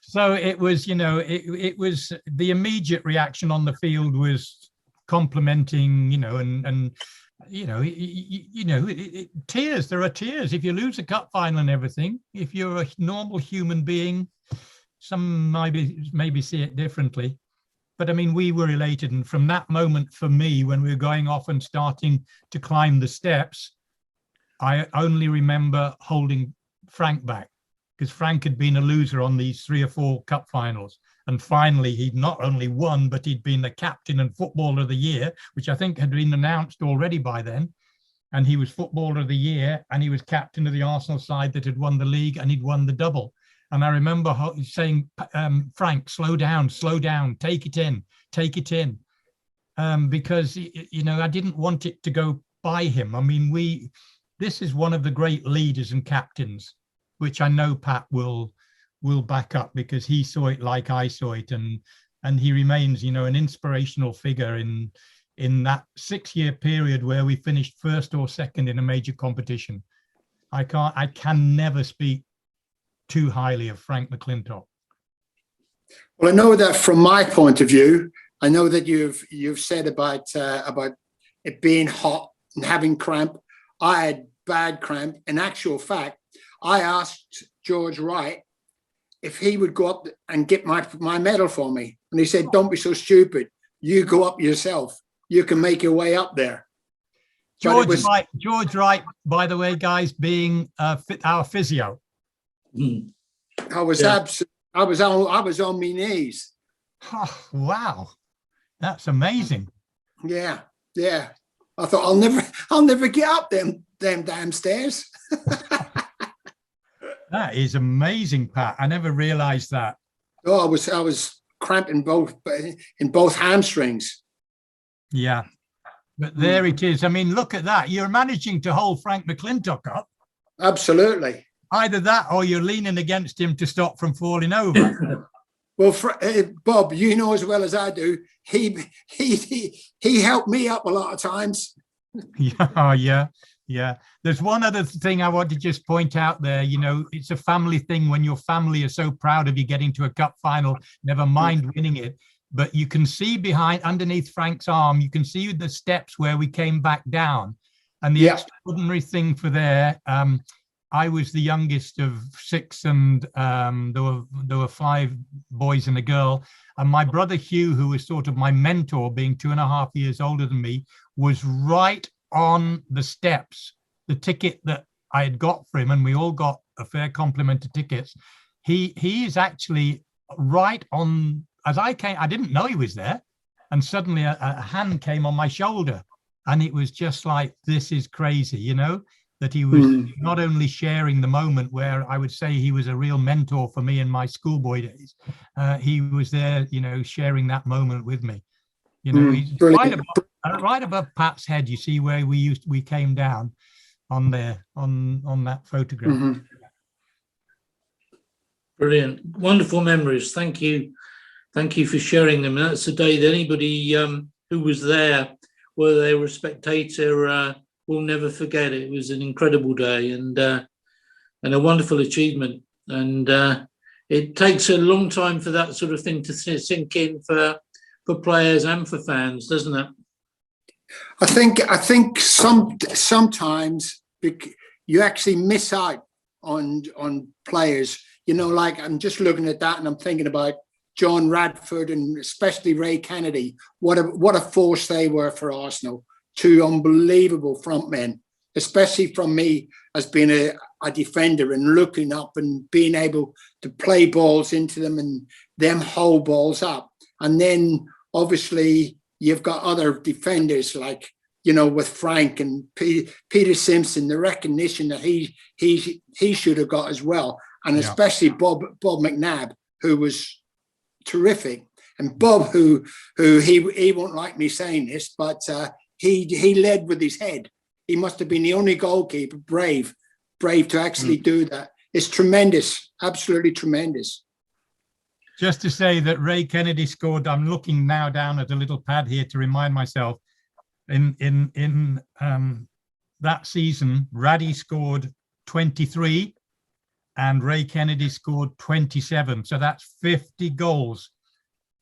So it was, you know, it was the immediate reaction on the field was complimenting, you know, and you know, tears. There are tears if you lose a cup final and everything. If you're a normal human being, some maybe see it differently. But I mean, we were elated. And from that moment for me, when we were going off and starting to climb the steps, I only remember holding Frank back, because Frank had been a loser on these 3 or 4 cup finals. And finally, he'd not only won, but he'd been the captain and footballer of the year, which I think had been announced already by then. And he was footballer of the year, and he was captain of the Arsenal side that had won the league, and he'd won the double. And I remember saying, Frank, slow down, take it in. Because, you know, I didn't want it to go by him. I mean, this is one of the great leaders and captains, which I know Pat will back up, because he saw it like I saw it, and he remains, you know, an inspirational figure in that 6-year period where we finished first or second in a major competition. I can never speak too highly of Frank McClintock. Well, I know that from my point of view, I know that you've said about it being hot and having cramp. I had bad cramp. In actual fact, I asked George Wright if he would go up and get my medal for me. And he said, don't be so stupid. You go up yourself. You can make your way up there. George Wright, by the way, guys, being our physio. I was on my knees. Oh, wow. That's amazing. Yeah. I thought I'll never get up them damn stairs. That is amazing, Pat. I never realized that. Oh, I was cramping in both hamstrings. Yeah. But there it is. I mean, look at that. You're managing to hold Frank McClintock up. Absolutely. Either that or you're leaning against him to stop from falling over. Well, Bob, you know as well as I do, he helped me up a lot of times. Yeah. There's one other thing I want to just point out there. You know, it's a family thing when your family are so proud of you getting to a cup final, never mind winning it. But you can see underneath Frank's arm, you can see the steps where we came back down. And the extraordinary thing for there, I was the youngest of 6, and there were 5 boys and a girl. And my brother Hugh, who was sort of my mentor, being 2.5 years older than me, was right on the steps. The ticket that I had got for him, and we all got a fair complement of tickets. He is actually right on. As I came, I didn't know he was there, and suddenly a hand came on my shoulder, and it was just like, this is crazy, you know. That he was not only sharing the moment where I would say he was a real mentor for me in my schoolboy days, he was there, you know, sharing that moment with me. You know, he's right above Pat's head. You see where we came down on there on that photograph. Mm-hmm. Brilliant, wonderful memories. Thank you for sharing them. That's a day that anybody who was there, whether they were a spectator, will never forget. It was an incredible day and a wonderful achievement. And it takes a long time for that sort of thing to sink in for players and for fans, doesn't it? I think sometimes you actually miss out on players. You know, like I'm just looking at that and I'm thinking about John Radford and especially Ray Kennedy. What a force they were for Arsenal. 2 unbelievable front men, especially from me as being a defender and looking up and being able to play balls into them and them hold balls up. And then obviously you've got other defenders like, you know, with Frank and Peter Simpson, the recognition that he should have got as well. And especially Bob McNabb, who was terrific. And Bob, who he won't like me saying this, but he led with his head. He must have been the only goalkeeper brave to actually do that. It's tremendous, absolutely tremendous. Just to say that Ray Kennedy scored, I'm looking now down at a little pad here to remind myself, in that season, Raddy scored 23 and Ray Kennedy scored 27. So that's 50 goals.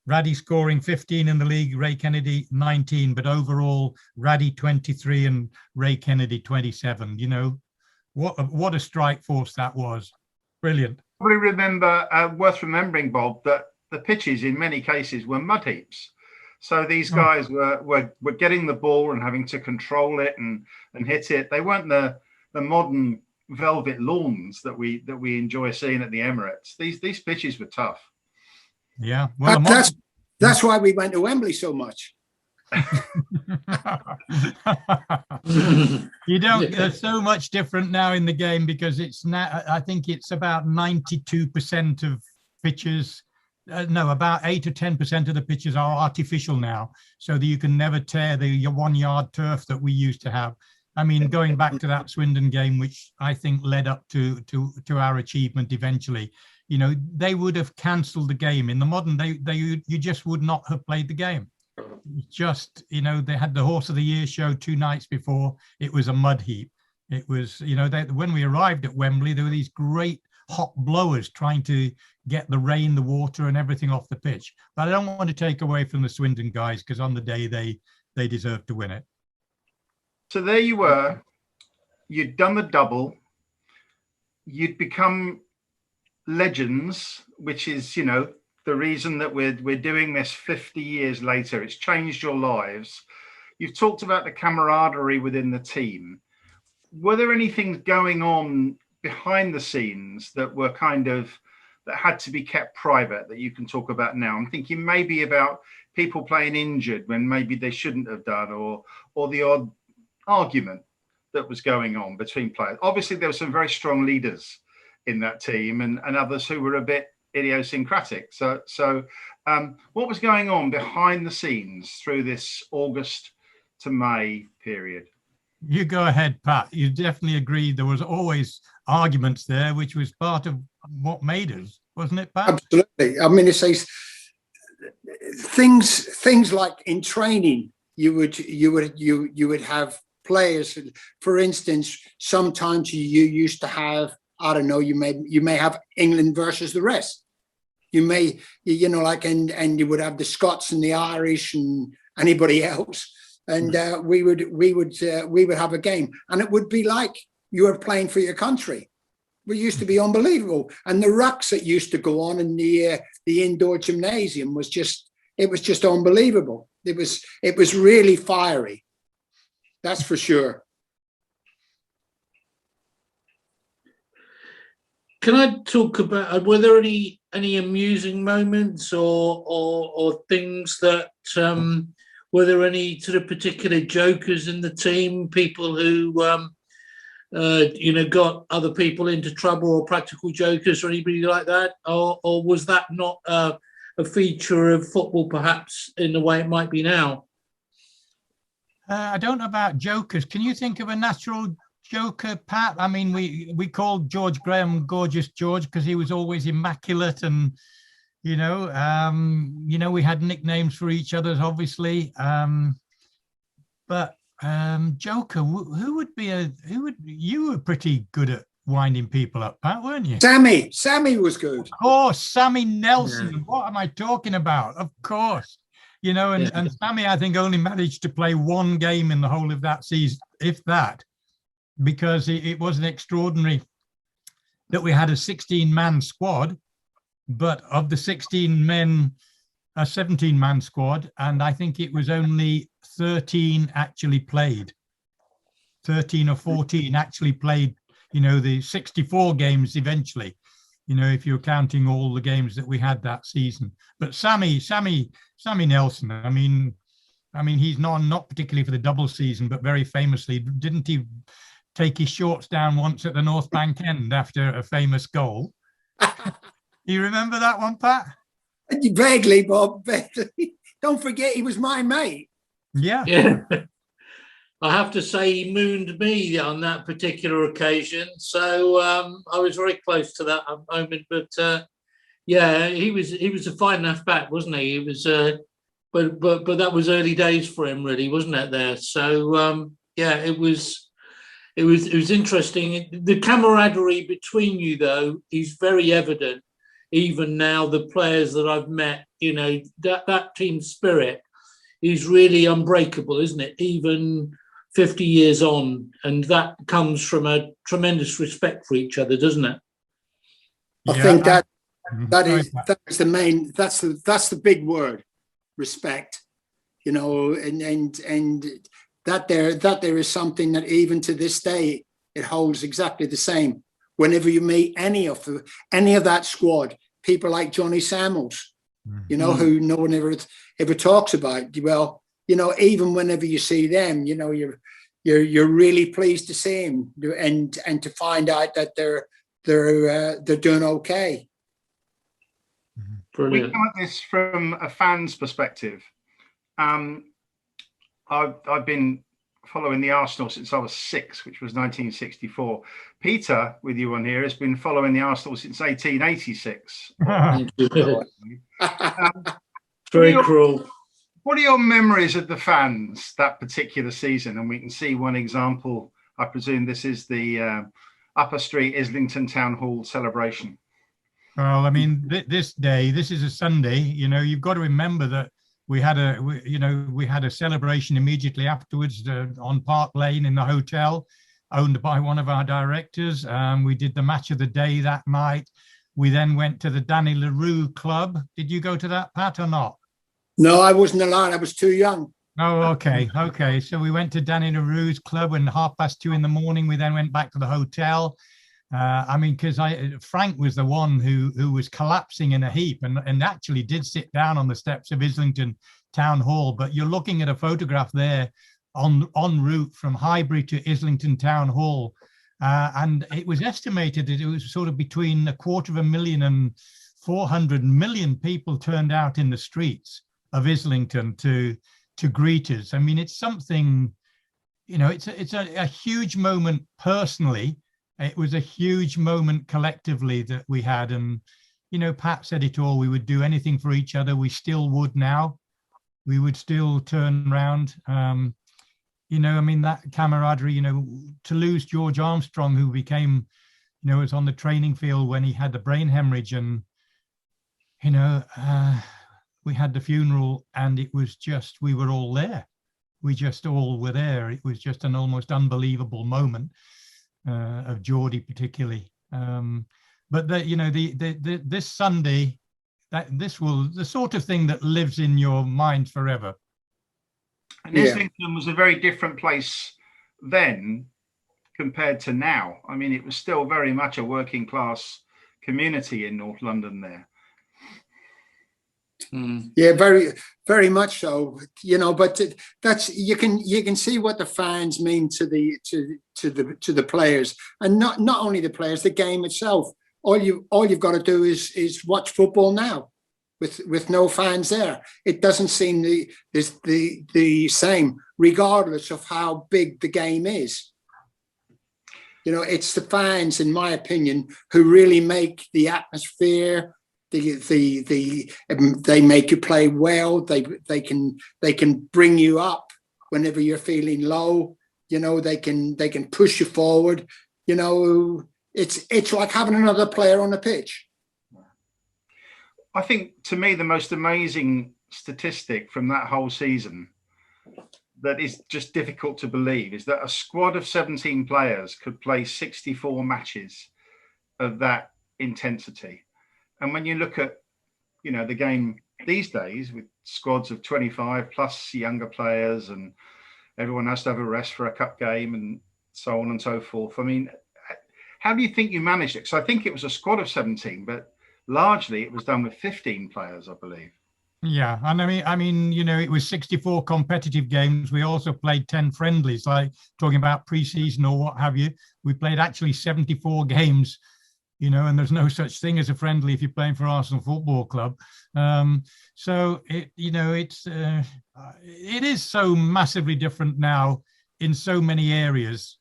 Raddy scoring 15 in the league, Ray Kennedy 19, but overall Raddy 23 and Ray Kennedy 27. You know, what a strike force that was. Brilliant. Probably remember, worth remembering, Bob, that the pitches in many cases were mud heaps. So these guys were getting the ball and having to control it and hit it. They weren't the modern velvet lawns that we enjoy seeing at the Emirates. These pitches were tough. Yeah, well, that's why we went to Wembley so much. You don't. There's so much different now in the game because it's now. I think it's about 92% of pitches. No, about 8 or 10% of the pitches are artificial now, so that you can never tear the 1 yard turf that we used to have. I mean, going back to that Swindon game, which I think led up to our achievement eventually. You know, they would have cancelled the game. In the modern, you just would not have played the game. Just, you know, they had the Horse of the Year show 2 nights before. It was a mud heap. It was, you know, when we arrived at Wembley, there were these great hot blowers trying to get the rain, the water and everything off the pitch. But I don't want to take away from the Swindon guys because on the day they deserved to win it. So there you were. You'd done the double. You'd become legends, which is, you know, the reason that we're doing this 50 years later. It's changed your lives. You've talked about the camaraderie within the team. Were there any things going on behind the scenes that were that had to be kept private that you can talk about now? I'm thinking maybe about people playing injured when maybe they shouldn't have done, or the odd argument that was going on between players. Obviously, there were some very strong leaders in that team and others who were a bit idiosyncratic. So what was going on behind the scenes through this August to May period? You go ahead, Pat. You definitely agreed there was always arguments there, which was part of what made us, wasn't it, Pat? Absolutely. I mean, it says things like in training, you would have players. For instance, sometimes you used to have, I don't know, you may have England versus the rest. You may, you know, like, and you would have the Scots and the Irish and anybody else, and we would have a game, and it would be like you were playing for your country. It used to be unbelievable, and the rucks that used to go on in the indoor gymnasium was just unbelievable. It was really fiery. That's for sure. Can I talk about, were there any amusing moments or things that, were there any sort of particular jokers in the team, people who, you know, got other people into trouble, or practical jokers or anybody like that? Or was that not a feature of football perhaps in the way it might be now? I don't know about jokers. Can you think of a natural joker, Pat? I mean, we called George Graham Gorgeous George because he was always immaculate, and you know, we had nicknames for each other, obviously. But joker, who would you were pretty good at winding people up, Pat, weren't you? Sammy was good. Of course, Sammy Nelson. Yeah. What am I talking about? Of course. You know, and Sammy, I think, only managed to play 1 game in the whole of that season, if that, because it wasn't extraordinary that we had a 16-man squad, but of the 16 men, a 17-man squad, and I think it was only 13 actually played. 13 or 14 actually played, you know, the 64 games eventually, you know, if you're counting all the games that we had that season. But Sammy Nelson, I mean, he's not particularly for the double season, but very famously, didn't he take his shorts down once at the North Bank end after a famous goal? You remember that one, Pat? Vaguely, Bob. Vaguely. Don't forget, he was my mate. Yeah. I have to say he mooned me on that particular occasion. So I was very close to that moment. But yeah, he was a fine enough back, wasn't he? He was, but that was early days for him, really, wasn't it? There. So yeah, it was interesting. The camaraderie between you, though, is very evident. Even now, the players that I've met, you know, that team spirit is really unbreakable, isn't it? Even 50 years on, and that comes from a tremendous respect for each other, doesn't it? I think that's the big word, respect. You know, and that there is something that even to this day it holds exactly the same. Whenever you meet any of that squad, people like Johnny Samuels, you know, who no one ever talks about. Well, you know, even whenever you see them, you know, you're really pleased to see them and to find out that they're doing okay. Brilliant. We come at this from a fan's perspective. I've been following the Arsenal since I was 6, which was 1964. Peter, with you on here, has been following the Arsenal since 1886. Very cruel. What are your memories of the fans that particular season? And we can see one example. I presume this is the Upper Street Islington Town Hall celebration. Well, I mean, this is a Sunday. You know, you've got to remember that we had a celebration immediately afterwards on Park Lane in the hotel, owned by one of our directors. We did the match of the day that night. We then went to the Danny LaRue Club. Did you go to that, Pat, or not? No, I wasn't allowed. I was too young. Oh, okay. So we went to Danny LaRue's club, and 2:30 in the morning, we then went back to the hotel. I mean, because Frank was the one who was collapsing in a heap and actually did sit down on the steps of Islington Town Hall. But you're looking at a photograph there en route from Highbury to Islington Town Hall. And it was estimated that it was sort of between 250,000 and 400,000,000 people turned out in the streets of Islington to greet us. I mean, it's something, you know, it's a huge moment personally. It was a huge moment collectively that we had. And, you know, Pat said it all. We would do anything for each other. We still would now. We would still turn around. You know, I mean, that camaraderie, you know, to lose George Armstrong, who became, you know, was on the training field when he had the brain hemorrhage, and, you know, we had the funeral, and it was just, we were all there. We just all were there. It was just an almost unbelievable moment. Of Geordie particularly, but this Sunday, the sort of thing that lives in your mind forever. And Islington was a very different place then compared to now. I mean, it was still very much a working class community in North London there. Yeah, very, very much so. You know, but that's you can see what the fans mean to the players, and not only the players, the game itself. All you've got to do is watch football now, with no fans there. It doesn't seem the same, regardless of how big the game is. You know, it's the fans, in my opinion, who really make the atmosphere. They make you play well. They can bring you up whenever you're feeling low. You know, they can push you forward. You know, it's like having another player on the pitch. I think, to me, the most amazing statistic from that whole season that is just difficult to believe is that a squad of 17 players could play 64 matches of that intensity. And when you look at, you know, the game these days with squads of 25 plus younger players, and everyone has to have a rest for a cup game and so on and so forth. I mean, how do you think you managed it? Because I think it was a squad of 17, but largely it was done with 15 players, I believe. Yeah, and I mean, you know, it was 64 competitive games. We also played 10 friendlies, like talking about pre-season or what have you. We played actually 74 games. You know, and there's no such thing as a friendly if you're playing for Arsenal Football Club. So it is so massively different now. in so many areas.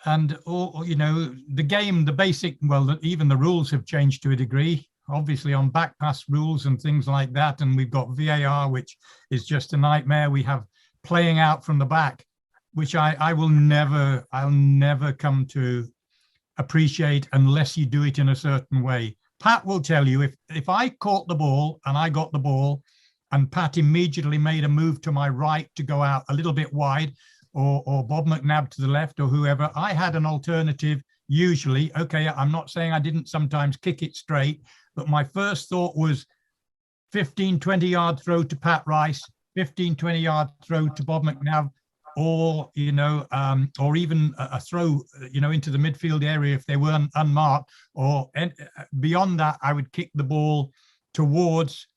And all, you know, the game, the basic, well, even the rules have changed to a degree, obviously on back pass rules and things like that. And we've got VAR, which is just a nightmare. We have playing out from the back, which I'll never come to appreciate unless you do it in a certain way. Pat will tell you, if I caught the ball and I got the ball and Pat immediately made a move to my right to go out a little bit wide, or Bob McNabb to the left, or whoever, I had an alternative usually. Okay, I'm not saying I didn't sometimes kick it straight, but my first thought was 15, 20-yard throw to Pat Rice, 15, 20-yard throw to Bob McNabb, or, you know, or even a throw, you know, into the midfield area if they weren't unmarked, or beyond that, I would kick the ball towards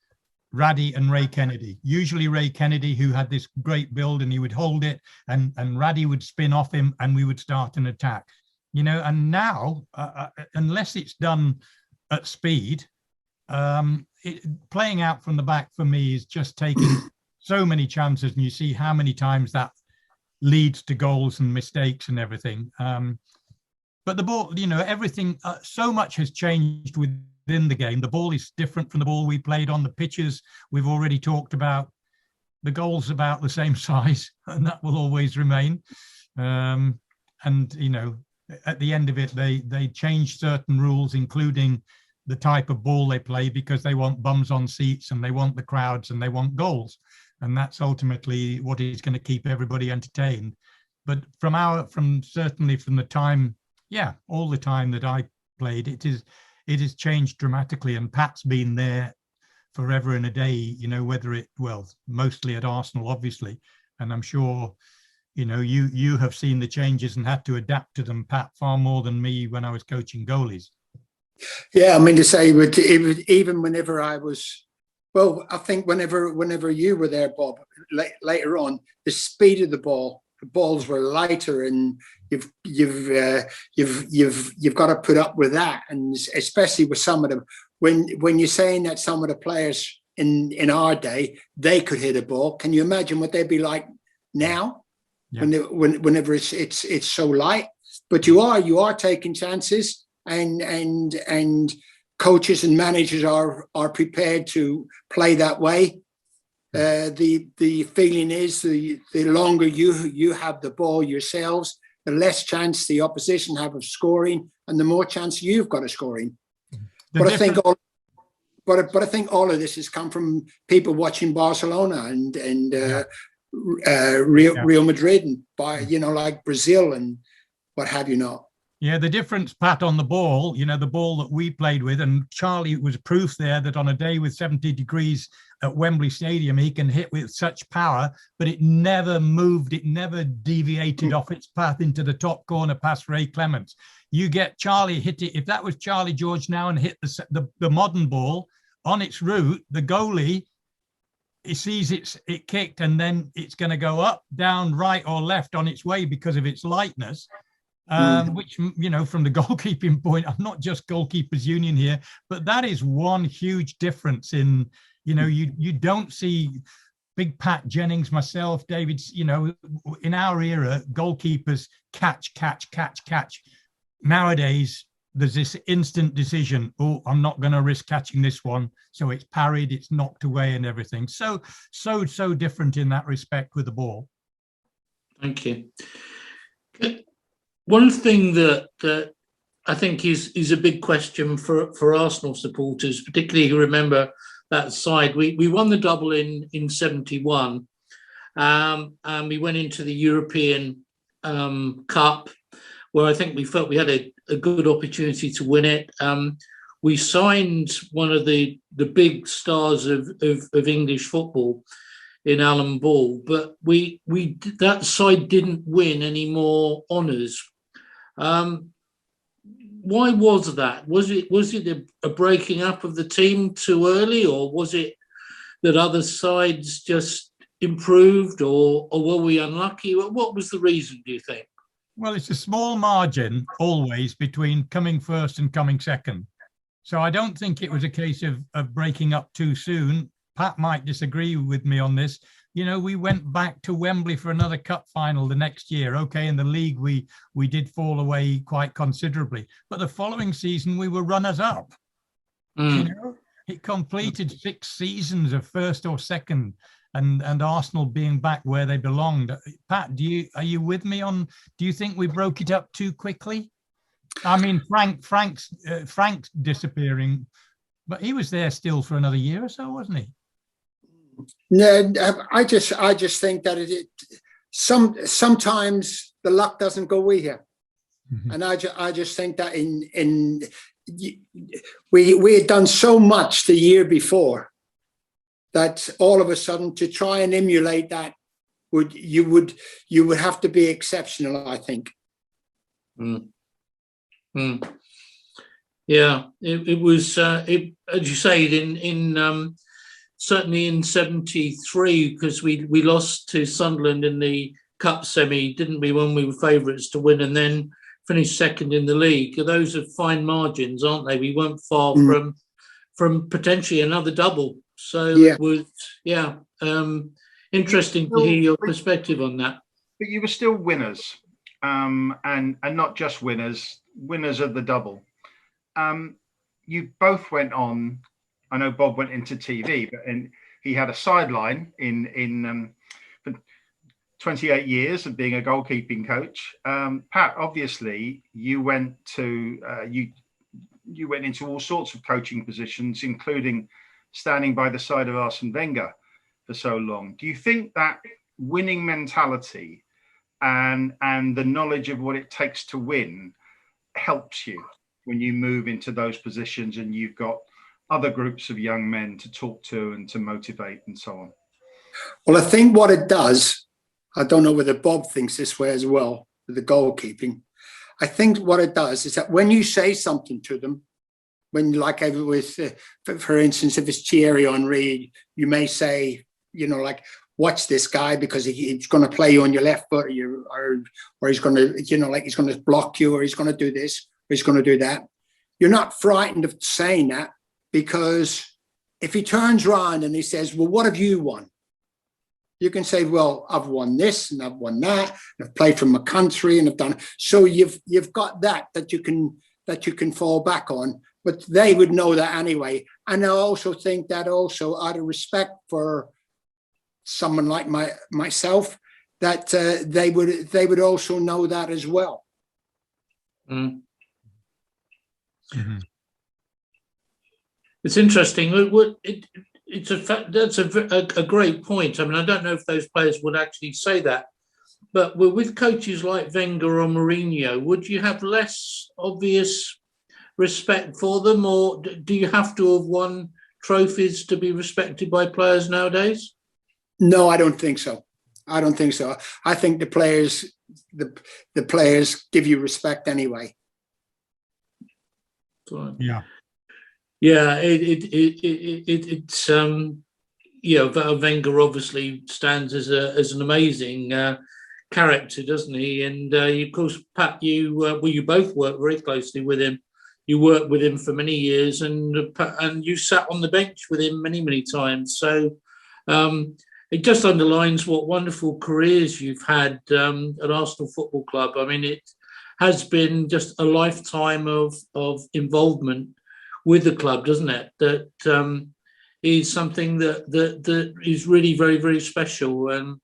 Raddy and Ray Kennedy. Usually Ray Kennedy, who had this great build, and he would hold it, and Raddy would spin off him, and we would start an attack. You know, and now, unless it's done at speed, playing out from the back for me is just taking so many chances, and you see how many times that leads to goals and mistakes and everything. But the ball, you know, everything, so much has changed within the game. The ball is different from the ball we played on. The pitches we've already talked about. The goal's about the same size, and that will always remain. And, you know, at the end of it, they changed certain rules, including the type of ball they play, because they want bums on seats, and they want the crowds, and they want goals. And that's ultimately what is going to keep everybody entertained. But certainly from the time, all the time that I played, it has changed dramatically. And Pat's been there forever and a day, you know, mostly at Arsenal, obviously. And I'm sure, you know, you have seen the changes and had to adapt to them, Pat, far more than me when I was coaching goalies. Yeah, I mean to say, even whenever I was, well, I think whenever you were there, Bob, later on, the speed of the balls were lighter, and you've got to put up with that, and especially with some of them. When you're saying that some of the players in our day, they could hit a ball, can you imagine what they'd be like now? Yeah. Whenever it's so light, but you are taking chances, and coaches and managers are prepared to play that way. The feeling is the longer you have the ball yourselves, the less chance the opposition have of scoring, and the more chance you've got of scoring. But I think all of this has come from people watching Barcelona and Real Madrid, and like Brazil and what have you not. Yeah, the difference, Pat, on the ball, you know, the ball that we played with, and Charlie was proof there that on a day with 70 degrees at Wembley Stadium, he can hit with such power, but it never moved, it never deviated off its path into the top corner past Ray Clements. You get Charlie hit it, if that was Charlie George now and hit the modern ball on its route, the goalie, he sees it kicked, and then it's going to go up, down, right or left on its way because of its lightness. Which, you know, from the goalkeeping point, I'm not just goalkeepers union here, but that is one huge difference in, you know, you don't see Big Pat Jennings, myself, David, you know, in our era, goalkeepers catch. Nowadays, there's this instant decision. Oh, I'm not going to risk catching this one. So it's parried, it's knocked away and everything. So different in that respect with the ball. Thank you. One thing that I think is a big question for Arsenal supporters, particularly who remember that side. We won the double in 71, and we went into the European Cup, where I think we felt we had a good opportunity to win it. We signed one of the big stars of English football in Alan Ball, but that side didn't win any more honours. Why was that? Was it a breaking up of the team too early, or was it that other sides just improved, or were we unlucky? What was the reason, do you think? Well, it's a small margin always between coming first and coming second. So I don't think it was a case of breaking up too soon. Pat might disagree with me on this. You know, we went back to Wembley for another cup final the next year. Okay, in the league, we did fall away quite considerably. But the following season, we were runners-up. You know, it completed 6 seasons of first or second, and Arsenal being back where they belonged. Pat, are you with me on? Do you think we broke it up too quickly? I mean, Frank's disappearing, but he was there still for another year or so, wasn't he? No, I just think that sometimes the luck doesn't go with you, and I just think that we had done so much the year before that all of a sudden to try and emulate that you would have to be exceptional, I think. Yeah, it was as you say, in certainly in 73, because we lost to Sunderland in the cup semi, didn't we, when we were favourites to win, and then finished second in the league. Those are fine margins, aren't they? We weren't far from potentially another double. So it was, interesting to hear your perspective on that. But you were still winners, and not just winners of the double. You both went on. I know Bob went into TV, but he had a sideline in 28 years of being a goalkeeping coach. Pat, obviously, you went into all sorts of coaching positions, including standing by the side of Arsene Wenger for so long. Do you think that winning mentality and the knowledge of what it takes to win helps you when you move into those positions and you've got other groups of young men to talk to and to motivate and so on? Well, I think what it does, I don't know whether Bob thinks this way as well, with the goalkeeping. I think what it does is that when you say something to them, when, like with, for instance, if it's Thierry Henry, you may say, you know, like, watch this guy because he's going to play you on your left foot, or he's going to, you know, like he's going to block you, or he's going to do this, or he's going to do that. You're not frightened of saying that, because if he turns around and he says, well, what have you won? You can say, well, I've won this and I've won that, and I've played for my country and I've done. So you've got that you can fall back on, but they would know that anyway. And I also think that also out of respect for someone like myself, that they would also know that as well. It's interesting. It's a fact. That's a great point. I mean, I don't know if those players would actually say that, but with coaches like Wenger or Mourinho, would you have less obvious respect for them, or do you have to have won trophies to be respected by players nowadays? No, I don't think so. I don't think so. I think the players give you respect anyway. Yeah. Yeah, it's Wenger obviously stands as an amazing character, doesn't he? And of course, Pat, you both work very closely with him. You worked with him for many years, and you sat on the bench with him many times. So it just underlines what wonderful careers you've had at Arsenal Football Club. I mean, it has been just a lifetime of involvement with the club, doesn't it? That is something that is really very special. And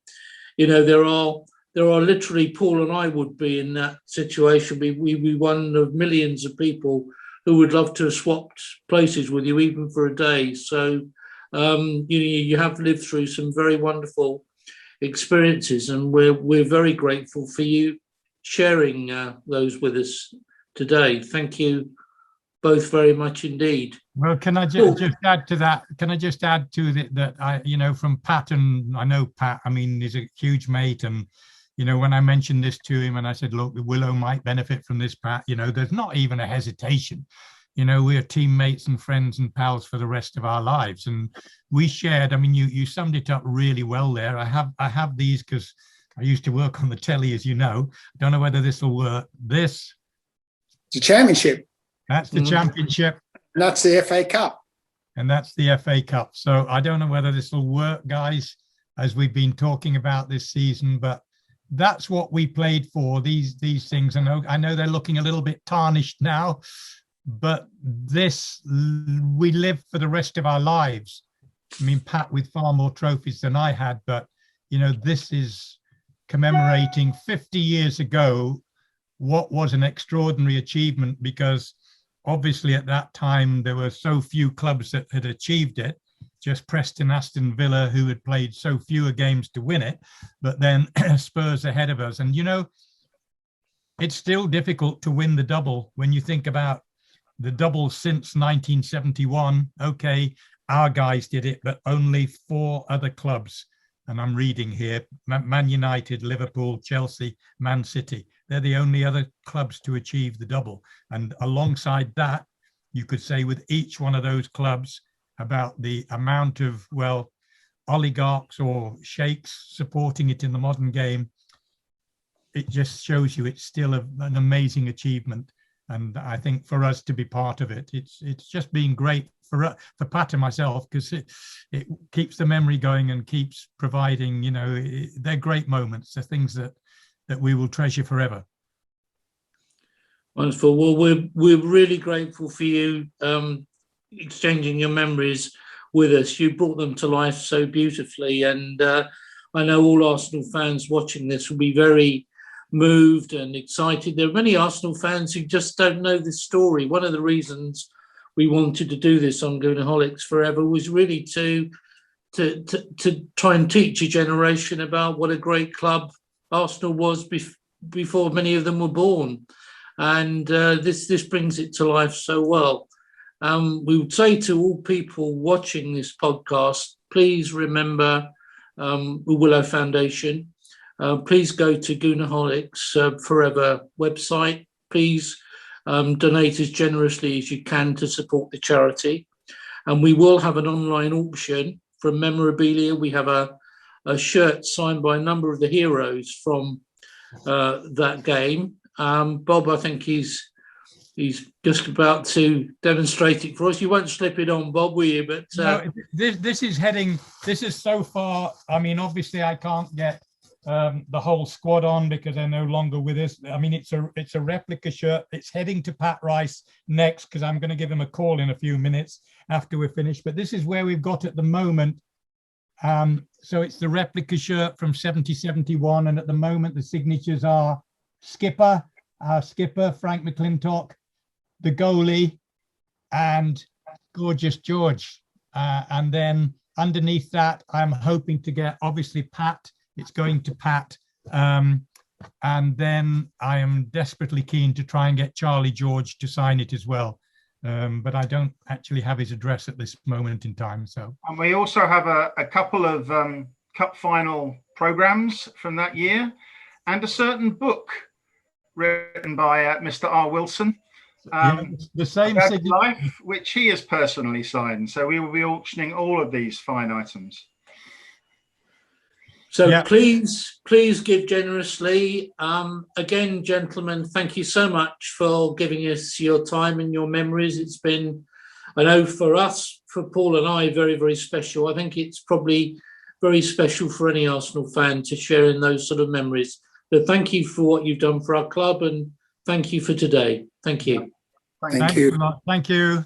you know, there are literally, Paul and I would be in that situation. We one of millions of people who would love to have swapped places with you, even for a day. So you have lived through some very wonderful experiences, and we're very grateful for you sharing those with us today. Thank you both very much indeed. Well, can I just add to that? Can I just add to that I, you know, from Pat, and I know Pat, I mean, he's a huge mate, and you know, when I mentioned this to him and I said, look, Willow might benefit from this, Pat, you know, there's not even a hesitation. You know, we're teammates and friends and pals for the rest of our lives. And we shared, I mean, you summed it up really well there. I have these because I used to work on the telly, as you know. I don't know whether this will work. This. The championship. That's the championship. And that's the FA Cup. and that's the FA Cup. So I don't know whether this will work, guys, as we've been talking about this season, but that's what we played for, these things. And I know they're looking a little bit tarnished now, but this, we live for the rest of our lives. I mean, Pat with far more trophies than I had, but, you know, this is commemorating 50 years ago what was an extraordinary achievement, because obviously at that time there were so few clubs that had achieved it, just Preston, Aston Villa, who had played so fewer games to win it, but then Spurs ahead of us. And, you know, it's still difficult to win the double when you think about the double since 1971. Okay, our guys did it, but only 4 other clubs. And I'm reading here, Man United, Liverpool, Chelsea, Man City. They're the only other clubs to achieve the double. And alongside that, you could say with each one of those clubs about the amount of, well, oligarchs or sheikhs supporting it in the modern game. It just shows you it's still an amazing achievement. And I think for us to be part of it, it's just been great for Pat and myself, because it keeps the memory going and keeps providing, you know, they're great moments. They're things that we will treasure forever. Wonderful. Well, we're really grateful for you exchanging your memories with us. You brought them to life so beautifully, and I know all Arsenal fans watching this will be very moved and excited. There are many Arsenal fans who just don't know this story. One of the reasons we wanted to do this on Goonaholics Forever was really to try and teach a generation about what a great club Arsenal was before many of them were born. And this brings it to life so well. We would say to all people watching this podcast, please remember the Willow Foundation. Please go to Goonaholics Forever website. Please donate as generously as you can to support the charity. And we will have an online auction from memorabilia. We have a shirt signed by a number of the heroes from that game. Bob, I think he's just about to demonstrate it for us. You won't slip it on, Bob, will you? But no, this is so far. I mean, obviously I can't get the whole squad on because they're no longer with us. I mean, it's a replica shirt. It's heading to Pat Rice next, because I'm going to give him a call in a few minutes after we're finished. But this is where we've got at the moment. So it's the replica shirt from 70-71, and at the moment the signatures are our skipper Frank McClintock, the goalie, and Gorgeous George. And then underneath that, I'm hoping to get, obviously, Pat. It's going to Pat. And then I am desperately keen to try and get Charlie George to sign it as well. But I don't actually have his address at this moment in time. So, and we also have a couple of cup final programs from that year, and a certain book written by Mr. R. Wilson, the same life, which he has personally signed. So we will be auctioning all of these fine items. So please give generously. Again, gentlemen, thank you so much for giving us your time and your memories. It's been, I know for us, for Paul and I, very, very special. I think it's probably very special for any Arsenal fan to share in those sort of memories. But thank you for what you've done for our club, and thank you for today. Thank you. Thank you. Thank you.